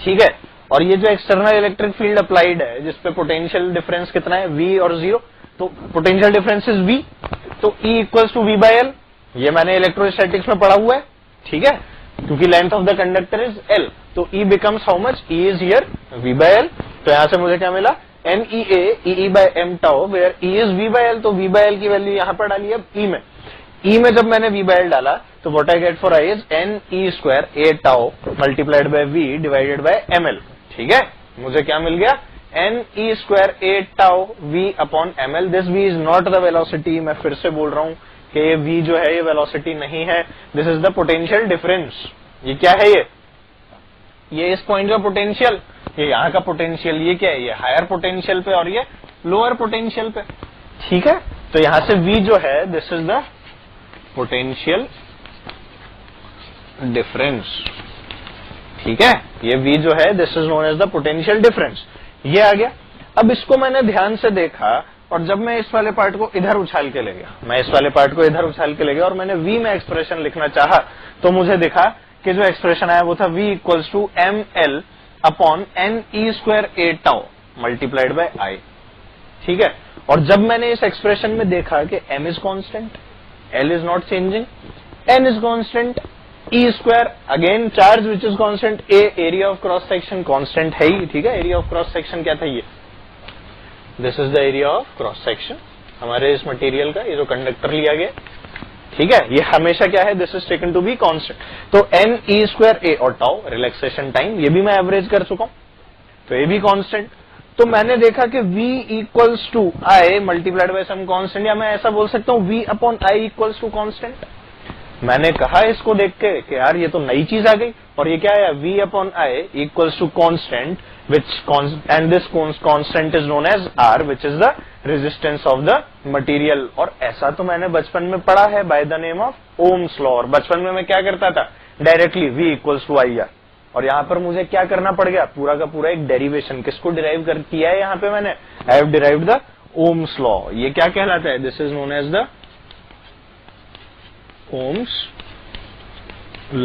ठीक है, और ये जो एक्सटर्नल इलेक्ट्रिक फील्ड अप्लाइड है जिसपे पोटेंशियल डिफरेंस कितना है, v और 0, तो पोटेंशियल डिफरेंस इज v, तो E equals to v by l. ये मैंने इलेक्ट्रोस्टैटिक्स में पढ़ा हुआ है. ठीक है, क्योंकि length of the conductor is l, तो E becomes how much, E is here v by l. तो यहां से मुझे क्या मिला, NEA E by m tau, where E is v by l, तो v by l की वैल्यू यहां पर डाली है E में. E में जब मैंने v by l डाला तो what I get for I is NE square A tau multiplied by v divided by ml. ठीक है, मुझे क्या मिल गया, NE square A tau v upon ml. This v is not the velocity. मैं फिर से बोल रहा हूं कि ये v जो है ये वेलोसिटी नहीं है, this is the potential difference. ये क्या है, ये इस पॉइंट का पोटेंशियल, ये यहाँ का पोटेंशियल, ये क्या है, ये हायर पोटेंशियल पे और ये लोअर पोटेंशियल पे. ठीक है, तो यहां से v जो है this is the potential difference. ठीक है, ये v जो है this is known as the potential difference. ये आ गया. अब इसको मैंने ध्यान से देखा, और जब मैं इस वाले पार्ट को इधर उछाल के ले गया, मैं इस वाले पार्ट को इधर उछाल के ले गया और मैंने v में एक्सप्रेशन लिखना चाहा, तो मुझे दिखा कि जो एक्सप्रेशन आया वो था v equals to ml upon NE square A tau multiplied by I. ठीक है, और जब मैंने इस एक्सप्रेशन में देखा कि m is constant, l is not changing, n is constant, E square again charge which is constant, A area of cross section constant है ही. ठीक है, एरिया ऑफ क्रॉस सेक्शन क्या था, ये this is the area of cross section हमारे इस material का, ये जो कंडक्टर लिया गया. ठीक है, ये हमेशा क्या है, this is taken to be constant. तो NE स्क्वायर A और टाउ रिलैक्सेशन टाइम, ये भी मैं एवरेज कर चुका हूं, तो ये भी कांस्टेंट. तो मैंने देखा कि v equals to I multiplied by some constant, या मैं ऐसा बोल सकता हूं v upon I equals to constant. मैंने कहा इसको देख के कि यार ये तो नई चीज आ गई, और ये क्या है, v upon I equals to constant which and this constant is known as R, which is the resistance of the material. और ऐसा तो मैंने बचपन में पढ़ा है by the name of Ohm's law. और बचपन में मैं क्या करता था, directly V equals to IR, और यहाँ पर मुझे क्या करना पड़ गया, पूरा का पूरा एक डेरिवेशन. किसको डिराइव कर किया है यहाँ पे मैंने, I have derived the Ohm's law. ये क्या कहलाता है, this is known as the Ohm's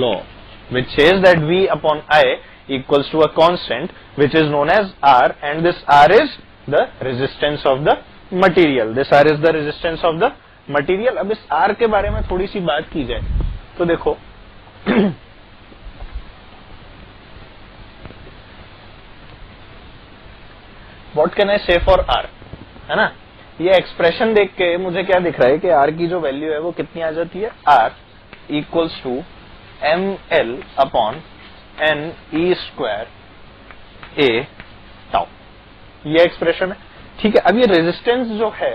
law, which says that V upon I equals to a constant which is known as R, and this R is the resistance of the material. This R is the resistance of the material. अब इस R के बारे में थोड़ी सी बात की जाए तो देखो what can I say for R, है ना. ये एक्सप्रेशन देख के मुझे क्या दिख रहा है कि R की जो वैल्यू है वो कितनी आ जाती है, R equals to ML upon NE square A tau. ये एक्सप्रेशन है. ठीक है, अब ये रेजिस्टेंस जो है,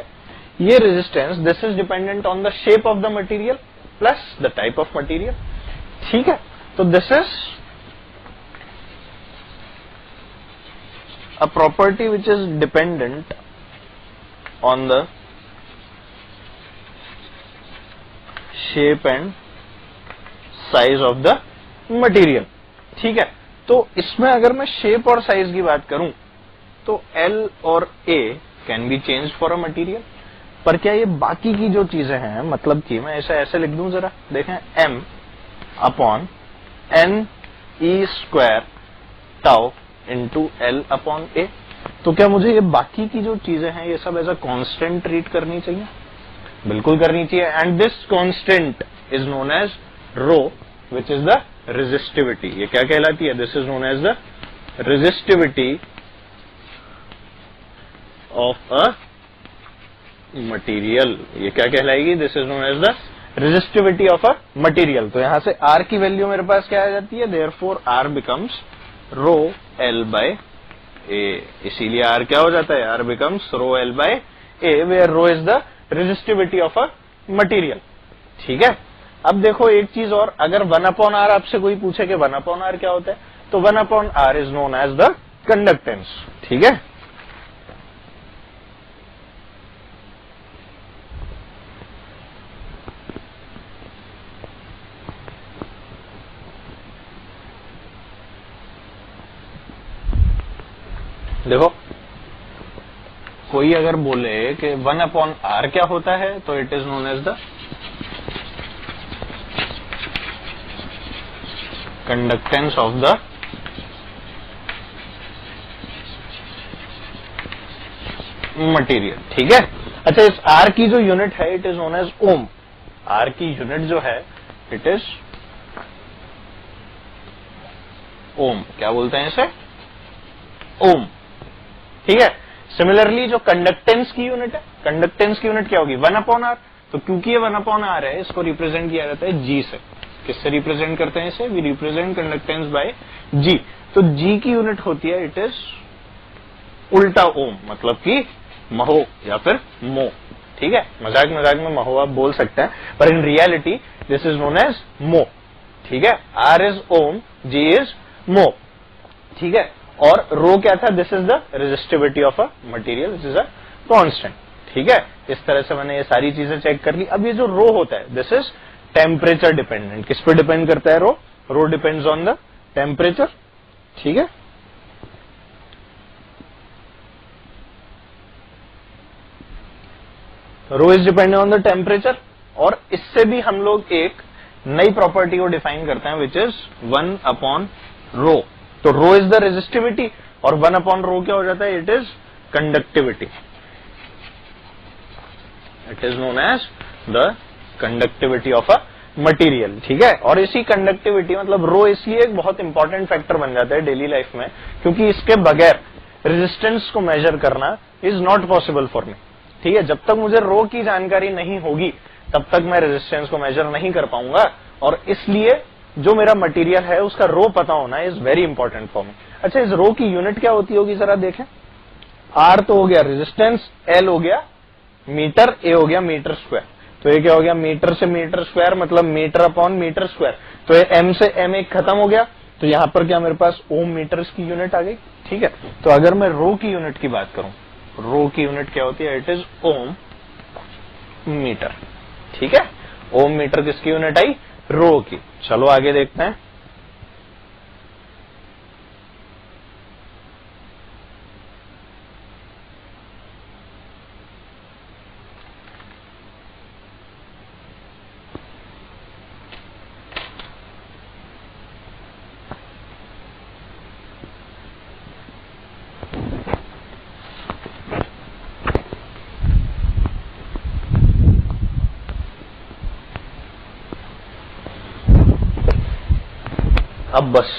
ये resistance this is dependent on the shape of the material plus the type of material. ठीक है, तो this is a property which is dependent on the shape and size of the material. ठीक है, तो इसमें अगर मैं शेप और साइज की बात करूं तो L और A can be change for a material. पर क्या ये बाकी की जो चीजें हैं, मतलब कि मैं ऐसे लिख दूं, जरा देखें, M upon NE square tau into L upon A. तो क्या मुझे ये बाकी की जो चीजें हैं ये सब एज अ कांस्टेंट ट्रीट करनी चाहिए? बिल्कुल करनी चाहिए. And this constant is known as rho which is the resistivity. ये क्या कहलाती है, this is known as the resistivity of a material. ये क्या कहलाएगी, this is known as the resistivity of a material. तो यहां से R की वैल्यू मेरे पास क्या आ जाती है, therefore R becomes rho L by A, इसीलिए आर क्या हो जाता है, R becomes rho L by A, where rho is the resistivity of a material. ठीक है, अब देखो एक चीज और, अगर 1/r आपसे कोई पूछे कि 1/r क्या होता है, तो 1/r is known as the conductance. ठीक है, देखो कोई अगर बोले कि 1/r क्या होता है, तो it is known as the conductance of the material. ठीक है, अच्छा इस R की जो यूनिट है it is known as ohm. R की यूनिट जो है इट इज ओम। क्या बोलते हैं इसे, ओम। ठीक है, सिमिलरली जो कंडक्टेंस की यूनिट है, कंडक्टेंस की यूनिट क्या होगी, 1/r। तो क्योंकि ये 1/r है, इसको रिप्रेजेंट किया जाता है G से। किससे रिप्रेजेंट करते हैं इसे, we represent conductance by G। तो G की यूनिट होती है इट इज उल्टा ओम, मतलब कि महो या फिर मो। ठीक है, मजाक मजाक में महो आप बोल सकते हैं, पर in reality this is known as mho. ठीक है, R is ohm, G is mho. ठीक है, और रो क्या था, this is the resistivity of a material, this is a constant. ठीक है, इस तरह से मैंने ये सारी चीजें चेक कर ली। अब ये जो रो होता है दिस इज टेम्परेचर डिपेंडेंट। किस पे डिपेंड करता है rho, rho depends on the temperature. ठीक है, rho is dependent on the temperature. और इससे भी हम लोग एक नई प्रॉपर्टी को डिफाइन करते हैं विच इज 1/रो। तो रो इज द रेजिस्टिविटी और 1/रो क्या हो जाता है, it is conductivity. It is known as the conductivity of a material. ठीक है, और इसी कंडक्टिविटी मतलब रो इसलिए एक बहुत इंपॉर्टेंट फैक्टर बन जाता है डेली लाइफ में, क्योंकि इसके बगैर रेजिस्टेंस को मेजर करना is not possible for me. ठीक है, जब तक मुझे रो की जानकारी नहीं होगी तब तक मैं रेजिस्टेंस को मेजर नहीं कर पाऊंगा, और इसलिए जो मेरा मटेरियल है उसका रो पता होना is very important for me. अच्छा, इस रो की यूनिट क्या होती होगी जरा देखें। R तो हो गया रेजिस्टेंस, L हो गया मीटर, A हो गया मीटर स्क्वायर। तो ये क्या हो गया, मीटर से मीटर स्क्वायर मतलब मीटर अपॉन मीटर स्क्वायर। तो ये M से M एक खत्म हो गया, तो यहां पर क्या मेरे पास ओम मीटर्स की यूनिट आ गई। ठीक है, तो अगर मैं रो की यूनिट की बात करूं, रो की यूनिट क्या होती है, इट इज ओम मीटर। ठीक है, ओम मीटर किसकी यूनिट आई, रो की। चलो आगे देखते हैं। अब बस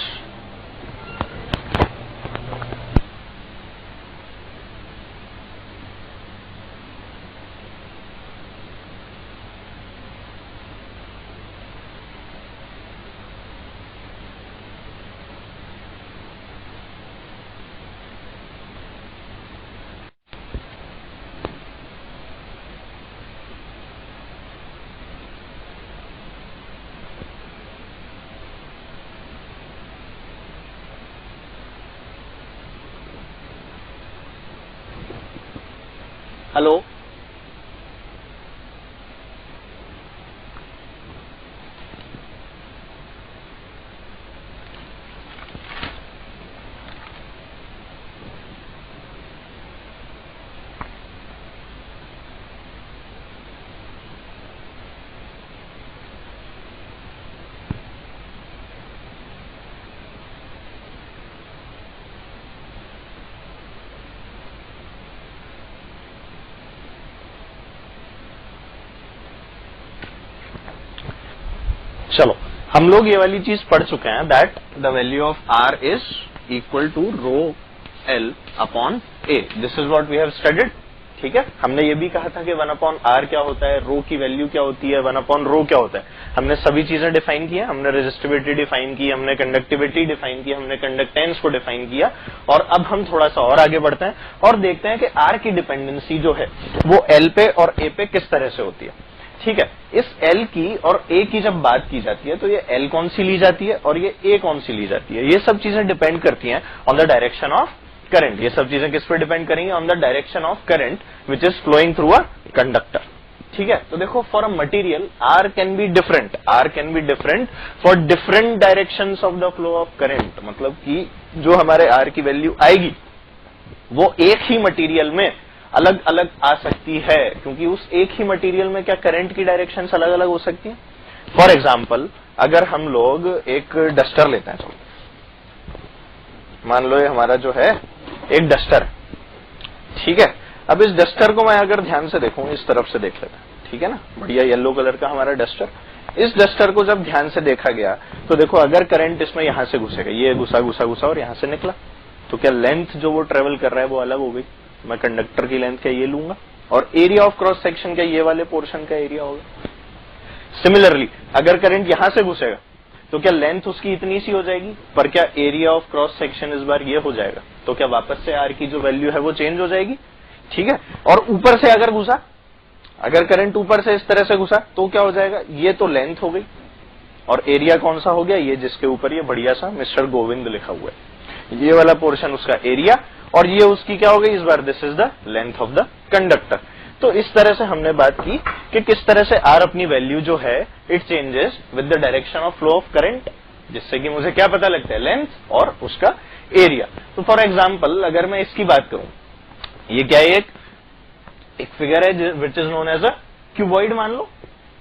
हेलो, चलो हम लोग ये वाली चीज पढ़ चुके हैं that the value of R is equal to rho L upon A। This is what we have studied. ठीक है, हमने ये भी कहा था कि 1/r क्या होता है, रो की वैल्यू क्या होती है, 1/रो क्या होता है। हमने सभी चीजें डिफाइन की है, हमने रेजिस्टिविटी डिफाइन की, हमने कंडक्टिविटी डिफाइन की, हमने कंडक्टेंस को डिफाइन किया। और अब हम थोड़ा सा और आगे बढ़ते हैं और देखते हैं कि r की डिपेंडेंसी जो है वो l पे और a पे किस तरह से होती है। ठीक है, इस l की और a की जब बात की जाती है तो ये l कौन सी ली जाती है और ये a कौन सी ली जाती है, ये सब चीजें डिपेंड करती हैं on the direction of current. ये सब चीजें किस पे डिपेंड करेंगी, on the direction of current which is flowing through a conductor. ठीक है, तो देखो for a material r can be different for different directions of the flow of current. मतलब कि जो हमारे r की वैल्यू आएगी वो एक ही मटेरियल में अलग अलग आ सकती है, क्योंकि उस एक ही मटेरियल में क्या करंट की डायरेक्शंस अलग अलग हो सकती हैं। फॉर एग्जाम्पल अगर हम लोग एक डस्टर लेते हैं, चलो मान लो ये हमारा जो है एक डस्टर है, ठीक है। अब इस डस्टर को मैं अगर ध्यान से देखूं, इस तरफ से देख लेते हैं, ठीक है ना, बढ़िया येलो कलर का हमारा डस्टर। इस डस्टर को जब ध्यान से देखा गया तो देखो अगर करंट इसमें यहां से घुसेगा, ये घुसा घुसा घुसा और यहां से निकला, तो क्या लेंथ जो वो ट्रेवल कर रहा है वो अलग हो गई। मैं कंडक्टर की लेंथ क्या ये लूंगा और एरिया ऑफ क्रॉस सेक्शन क्या ये वाले पोर्शन का एरिया होगा। सिमिलरली अगर करंट यहां से घुसेगा तो क्या लेंथ उसकी इतनी सी हो जाएगी, पर क्या एरिया ऑफ क्रॉस सेक्शन इस बार ये हो जाएगा, तो क्या वापस से आर की जो वैल्यू है वो चेंज हो जाएगी। ठीक है, और ऊपर से अगर घुसा, अगर करंट ऊपर से इस तरह से घुसा तो क्या हो जाएगा, ये तो लेंथ हो गई और एरिया कौन सा हो गया, ये जिसके ऊपर ये बढ़िया सा मिस्टर गोविंद लिखा हुआ है, ये वाला पोर्शन उसका एरिया और ये उसकी क्या हो गई इस बार, this is the length of the conductor. तो इस तरह से हमने बात की कि किस तरह से आर अपनी वैल्यू जो है it changes with the direction of flow of current, जिससे कि मुझे क्या पता लगता है, लेंथ और उसका एरिया। तो फॉर एग्जांपल अगर मैं इसकी बात करूं, ये क्या है, एक फिगर है which is known as a cuboid मान लो,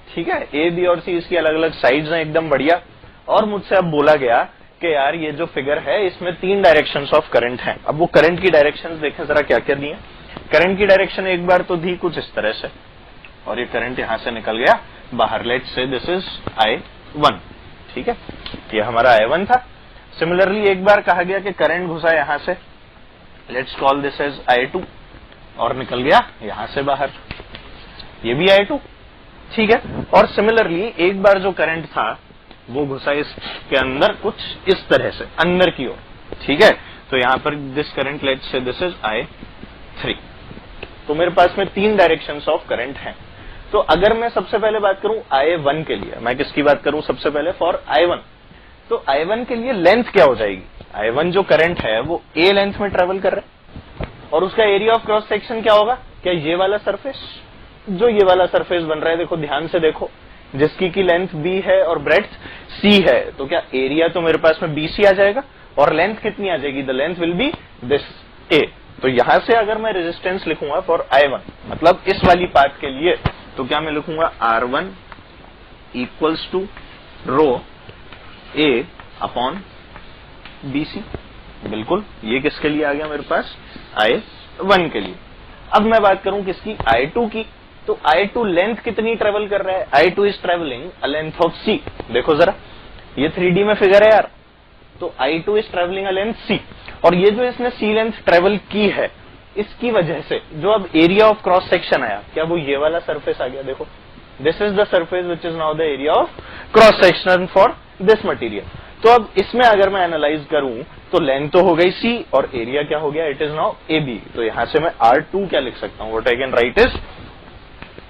ठीक है। ए बी और सी इसकी अलग अलग साइड्स हैं एकदम बढ़िया, और मुझसे अब बोला गया कि यार ये जो फिगर है इसमें 3 डायरेक्शंस ऑफ करंट हैं। अब वो करंट की डायरेक्शंस देखें जरा क्या क्या दी है। करंट की डायरेक्शन एक बार तो दी कुछ इस तरह से, और ये करंट यहां से निकल गया बाहर, let's say this is I1, ठीक है, ये हमारा I1 था। सिमिलरली एक बार कहा गया कि करंट घुसा यहां से, let's call this as I2, और निकल गया यहां से बाहर, ये भी I2, ठीक है। और सिमिलरली एक बार जो करंट था वो घुसा इसके अंदर कुछ इस तरह से अंदर की ओर, ठीक है। तो यहां पर this current let's say this is I3। तो मेरे पास में 3 डायरेक्शंस ऑफ करंट हैं। तो अगर मैं सबसे पहले बात करूं I1 के लिए, मैं किसकी बात करूं सबसे पहले, फॉर I1, तो I1 के लिए लेंथ क्या हो जाएगी, I1 जो करंट है वो A लेंथ में ट्रेवल कर रहा है और उसका एरिया ऑफ क्रॉस सेक्शन क्या होगा, क्या ये वाला सरफेस, जो ये वाला सरफेस बन रहा है, देखो ध्यान से देखो, जिसकी की लेंथ B है और ब्रेड्थ C है, तो क्या एरिया तो मेरे पास में BC आ जाएगा और लेंथ कितनी आ जाएगी, the length will be this A। तो यहां से अगर मैं रेजिस्टेंस लिखूंगा फॉर I1, मतलब इस वाली पाथ के लिए, तो क्या मैं लिखूंगा R1 equals to rho A upon BC। बिल्कुल, ये किसके लिए आ गया मेरे पास, I1 के लिए। अब मैं बात करूं किसकी, I2 की, तो I2 लेंथ कितनी ट्रेवल कर रहा है, I2 is travelling a length of C। देखो जरा, ये 3D में फिगर है यार, तो I2 is travelling a length C, और ये जो इसने C लेंथ ट्रेवल की है, इसकी वजह से जो अब एरिया ऑफ क्रॉस सेक्शन आया, क्या वो ये वाला सरफेस आ गया, देखो this is the surface which is now the area of cross section for this material. तो अब इसमें अगर मैं एनालाइज करूं तो लेंथ तो हो गई C और एरिया क्या हो गया, इट इज नाउ AB। तो यहां से मैं R2 क्या लिख सकता हूं, what I can write is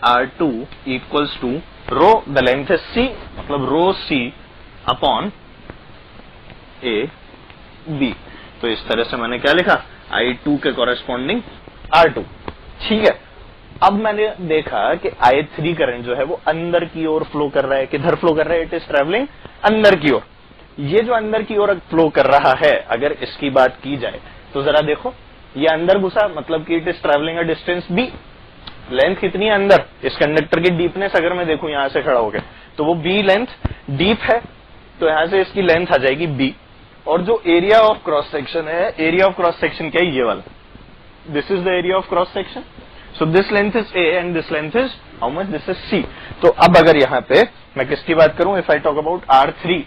R2 equals to rho, the length is C, मतलब रो C अपॉन AB। तो इस तरह से मैंने क्या लिखा, I2 के कॉरेस्पॉन्डिंग R2, ठीक है। अब मैंने देखा कि I3 करंट जो है वो अंदर की ओर फ्लो कर रहा है, किधर फ्लो कर रहा है, इट इज ट्रेवलिंग अंदर की ओर। ये जो अंदर की ओर फ्लो कर रहा है, अगर इसकी बात की जाए तो जरा देखो, ये अंदर घुसा, मतलब कि it is travelling a distance B। Length कितनी है अंदर, इस कंडक्टर की डीपनेस अगर मैं देखूं यहां से खड़ा होकर, तो वो B लेंथ डीप है, तो यहां से इसकी लेंथ आ जाएगी B। और जो एरिया ऑफ क्रॉस सेक्शन है, एरिया ऑफ क्रॉस सेक्शन क्या है, ये वाला, this is the area of cross section. So this length is A and this length is how much, this is C। तो अब अगर यहां पे मैं किसकी बात करूं, if I talk about R3,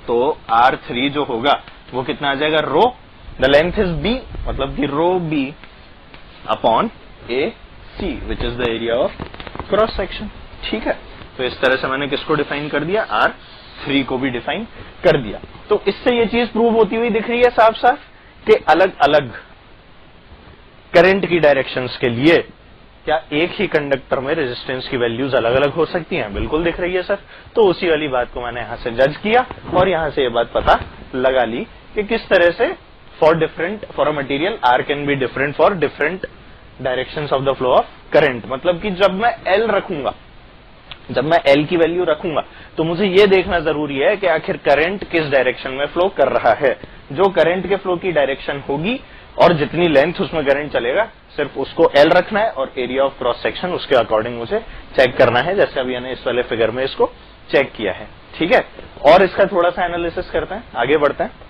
तो R3 जो होगा वो कितना आ जाएगा, rho, the length is B, मतलब कि rho B upon A C which is the area of cross section. ठीक है, तो इस तरह से मैंने किसको डिफाइन कर दिया, R3 को भी डिफाइन कर दिया। तो इससे ये चीज प्रूव होती हुई दिख रही है साफ साफ कि अलग अलग करंट की डायरेक्शंस के लिए क्या एक ही कंडक्टर में रेजिस्टेंस की वैल्यूज अलग अलग हो सकती हैं, बिल्कुल दिख रही है सर। तो उसी वाली बात को मैंने यहां से जज किया और यहां से ये बात पता लगा ली कि किस तरह से for a material R can be different for different directions of the flow of current. मतलब कि जब मैं एल रखूंगा, जब मैं एल की वैल्यू रखूंगा तो मुझे ये देखना जरूरी है कि आखिर करंट किस डायरेक्शन में फ्लो कर रहा है। जो करंट के फ्लो की डायरेक्शन होगी और जितनी लेंथ उसमें करंट चलेगा, सिर्फ उसको एल रखना है और एरिया ऑफ क्रॉस सेक्शन उसके अकॉर्डिंग मुझे चेक करना है, जैसे अभी मैंने इस वाले फिगर में इसको चेक किया है। ठीक है, और इसका थोड़ा सा एनालिसिस करते हैं, आगे बढ़ते हैं।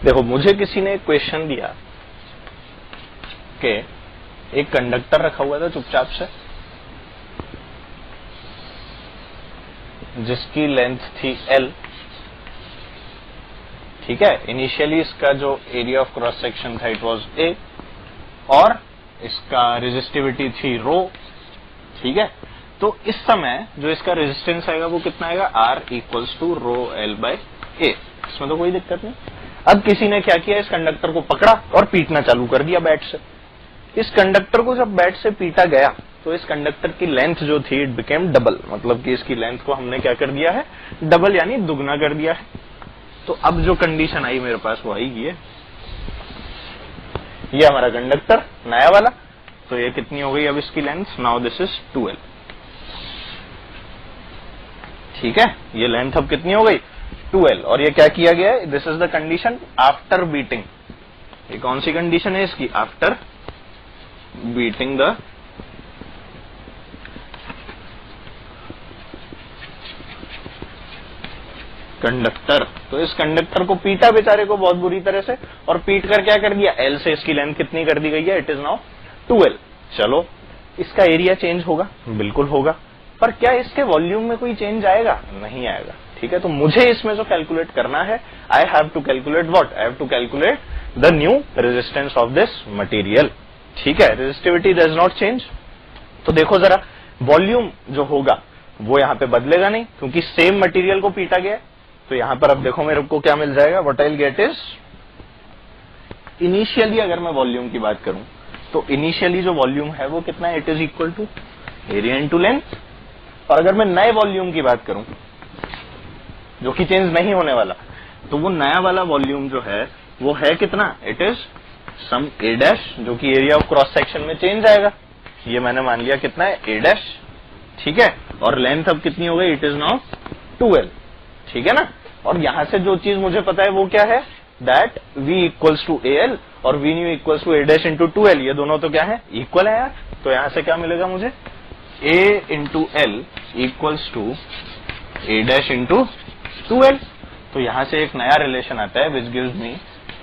देखो, मुझे किसी ने एक क्वेश्चन दिया कि एक कंडक्टर रखा हुआ था चुपचाप से, जिसकी लेंथ थी L। ठीक है, इनिशियली इसका जो एरिया ऑफ क्रॉस सेक्शन था इट वाज A और इसका रेजिस्टिविटी थी रो। ठीक है, तो इस समय जो इसका रेजिस्टेंस आएगा वो कितना आएगा, R equals to rho L by A। इसमें तो कोई दिक्कत नहीं। अब किसी ने क्या किया, इस कंडक्टर को पकड़ा और पीटना चालू कर दिया बैट से। इस कंडक्टर को जब बैट से पीटा गया तो इस कंडक्टर की लेंथ जो थी इट बिकेम डबल, मतलब कि इसकी लेंथ को हमने क्या कर दिया है, डबल यानी दुगना कर दिया है। तो अब जो कंडीशन आई मेरे पास वो आई ये हमारा कंडक्टर नया वाला, तो ये कितनी हो गई अब इसकी length, now this is 2L। ठीक है, ये लेंथ अब कितनी हो गई, 2L। और ये क्या किया गया है, this is the condition after beating. ये कौन सी कंडीशन है इसकी, आफ्टर बीटिंग द कंडक्टर। तो इस कंडक्टर को पीटा बेचारे को बहुत बुरी तरह से, और पीट कर क्या कर दिया, L से इसकी लेंथ कितनी कर दी गई है, इट इज नाउ 2L। चलो, इसका एरिया चेंज होगा, बिल्कुल होगा, पर क्या इसके वॉल्यूम में कोई चेंज आएगा, नहीं आएगा। ठीक है, तो मुझे इसमें जो कैलकुलेट करना है, I have to calculate what, I have to calculate the new resistance of this material. ठीक है, रेजिस्टिविटी डज नॉट चेंज। तो देखो जरा, वॉल्यूम जो होगा वो यहां पे बदलेगा नहीं, क्योंकि सेम मटेरियल को पीटा गया। तो यहां पर अब देखो मेरे को क्या मिल जाएगा, what I will get is, initially अगर मैं वॉल्यूम की बात करूं तो इनिशियली जो वॉल्यूम है वो कितना है, it is equal to area into length. और अगर मैं नए वॉल्यूम की बात करूं जो कि चेंज नहीं होने वाला, तो वो नया वाला वॉल्यूम जो है वो है कितना, it is some A dash, जो कि एरिया ऑफ क्रॉस सेक्शन में चेंज आएगा। ये मैंने मान लिया कितना है, A डैश। ठीक है, और लेंथ अब कितनी हो गई, इट इज नाउ 2L। ठीक है ना, और यहां से जो चीज मुझे पता है वो क्या है, that V equals to AL और V new equals to A dash into 2L। ये दोनों तो क्या है, इक्वल है यार। तो यहां से क्या मिलेगा मुझे, A into L equals to A dash into 2L। तो यहां से एक नया रिलेशन आता है which gives me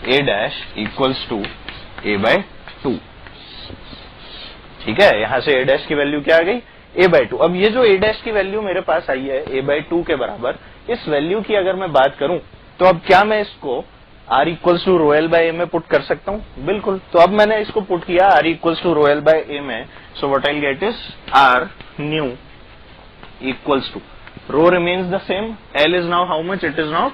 A dash equals to A by 2। ठीक है, यहां से A डैश की वैल्यू क्या आ गई, A बाय 2। अब ये जो A डैश की वैल्यू मेरे पास आई है A बाय 2 के बराबर, इस वैल्यू की अगर मैं बात करूं तो अब क्या मैं इसको R equals to rho L by A में पुट कर सकता हूं, बिल्कुल। तो अब मैंने इसको पुट किया R equals to rho L by A में, so what I will get is R new equals to, rho remains the same, L is now how much, it is now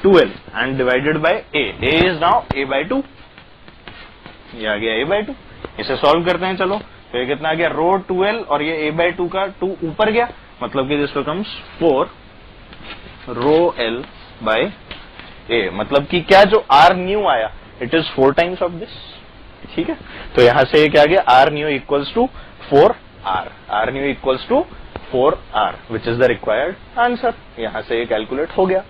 2L and divided by A, A is now A by 2। ये आ गया A by 2। इसे solve करते हैं, चलो। तो ये कितना आ गया, रो 2L और ये A बाय 2 का 2 ऊपर गया, मतलब कि this becomes 4 rho L by A। मतलब कि क्या जो R न्यू आया, it is 4 times of this. ठीक है, तो यहां से ये क्या आ गया, R new equals to 4R, R new equals to 4R which is the required answer. यहां से ये कैलकुलेट हो गया।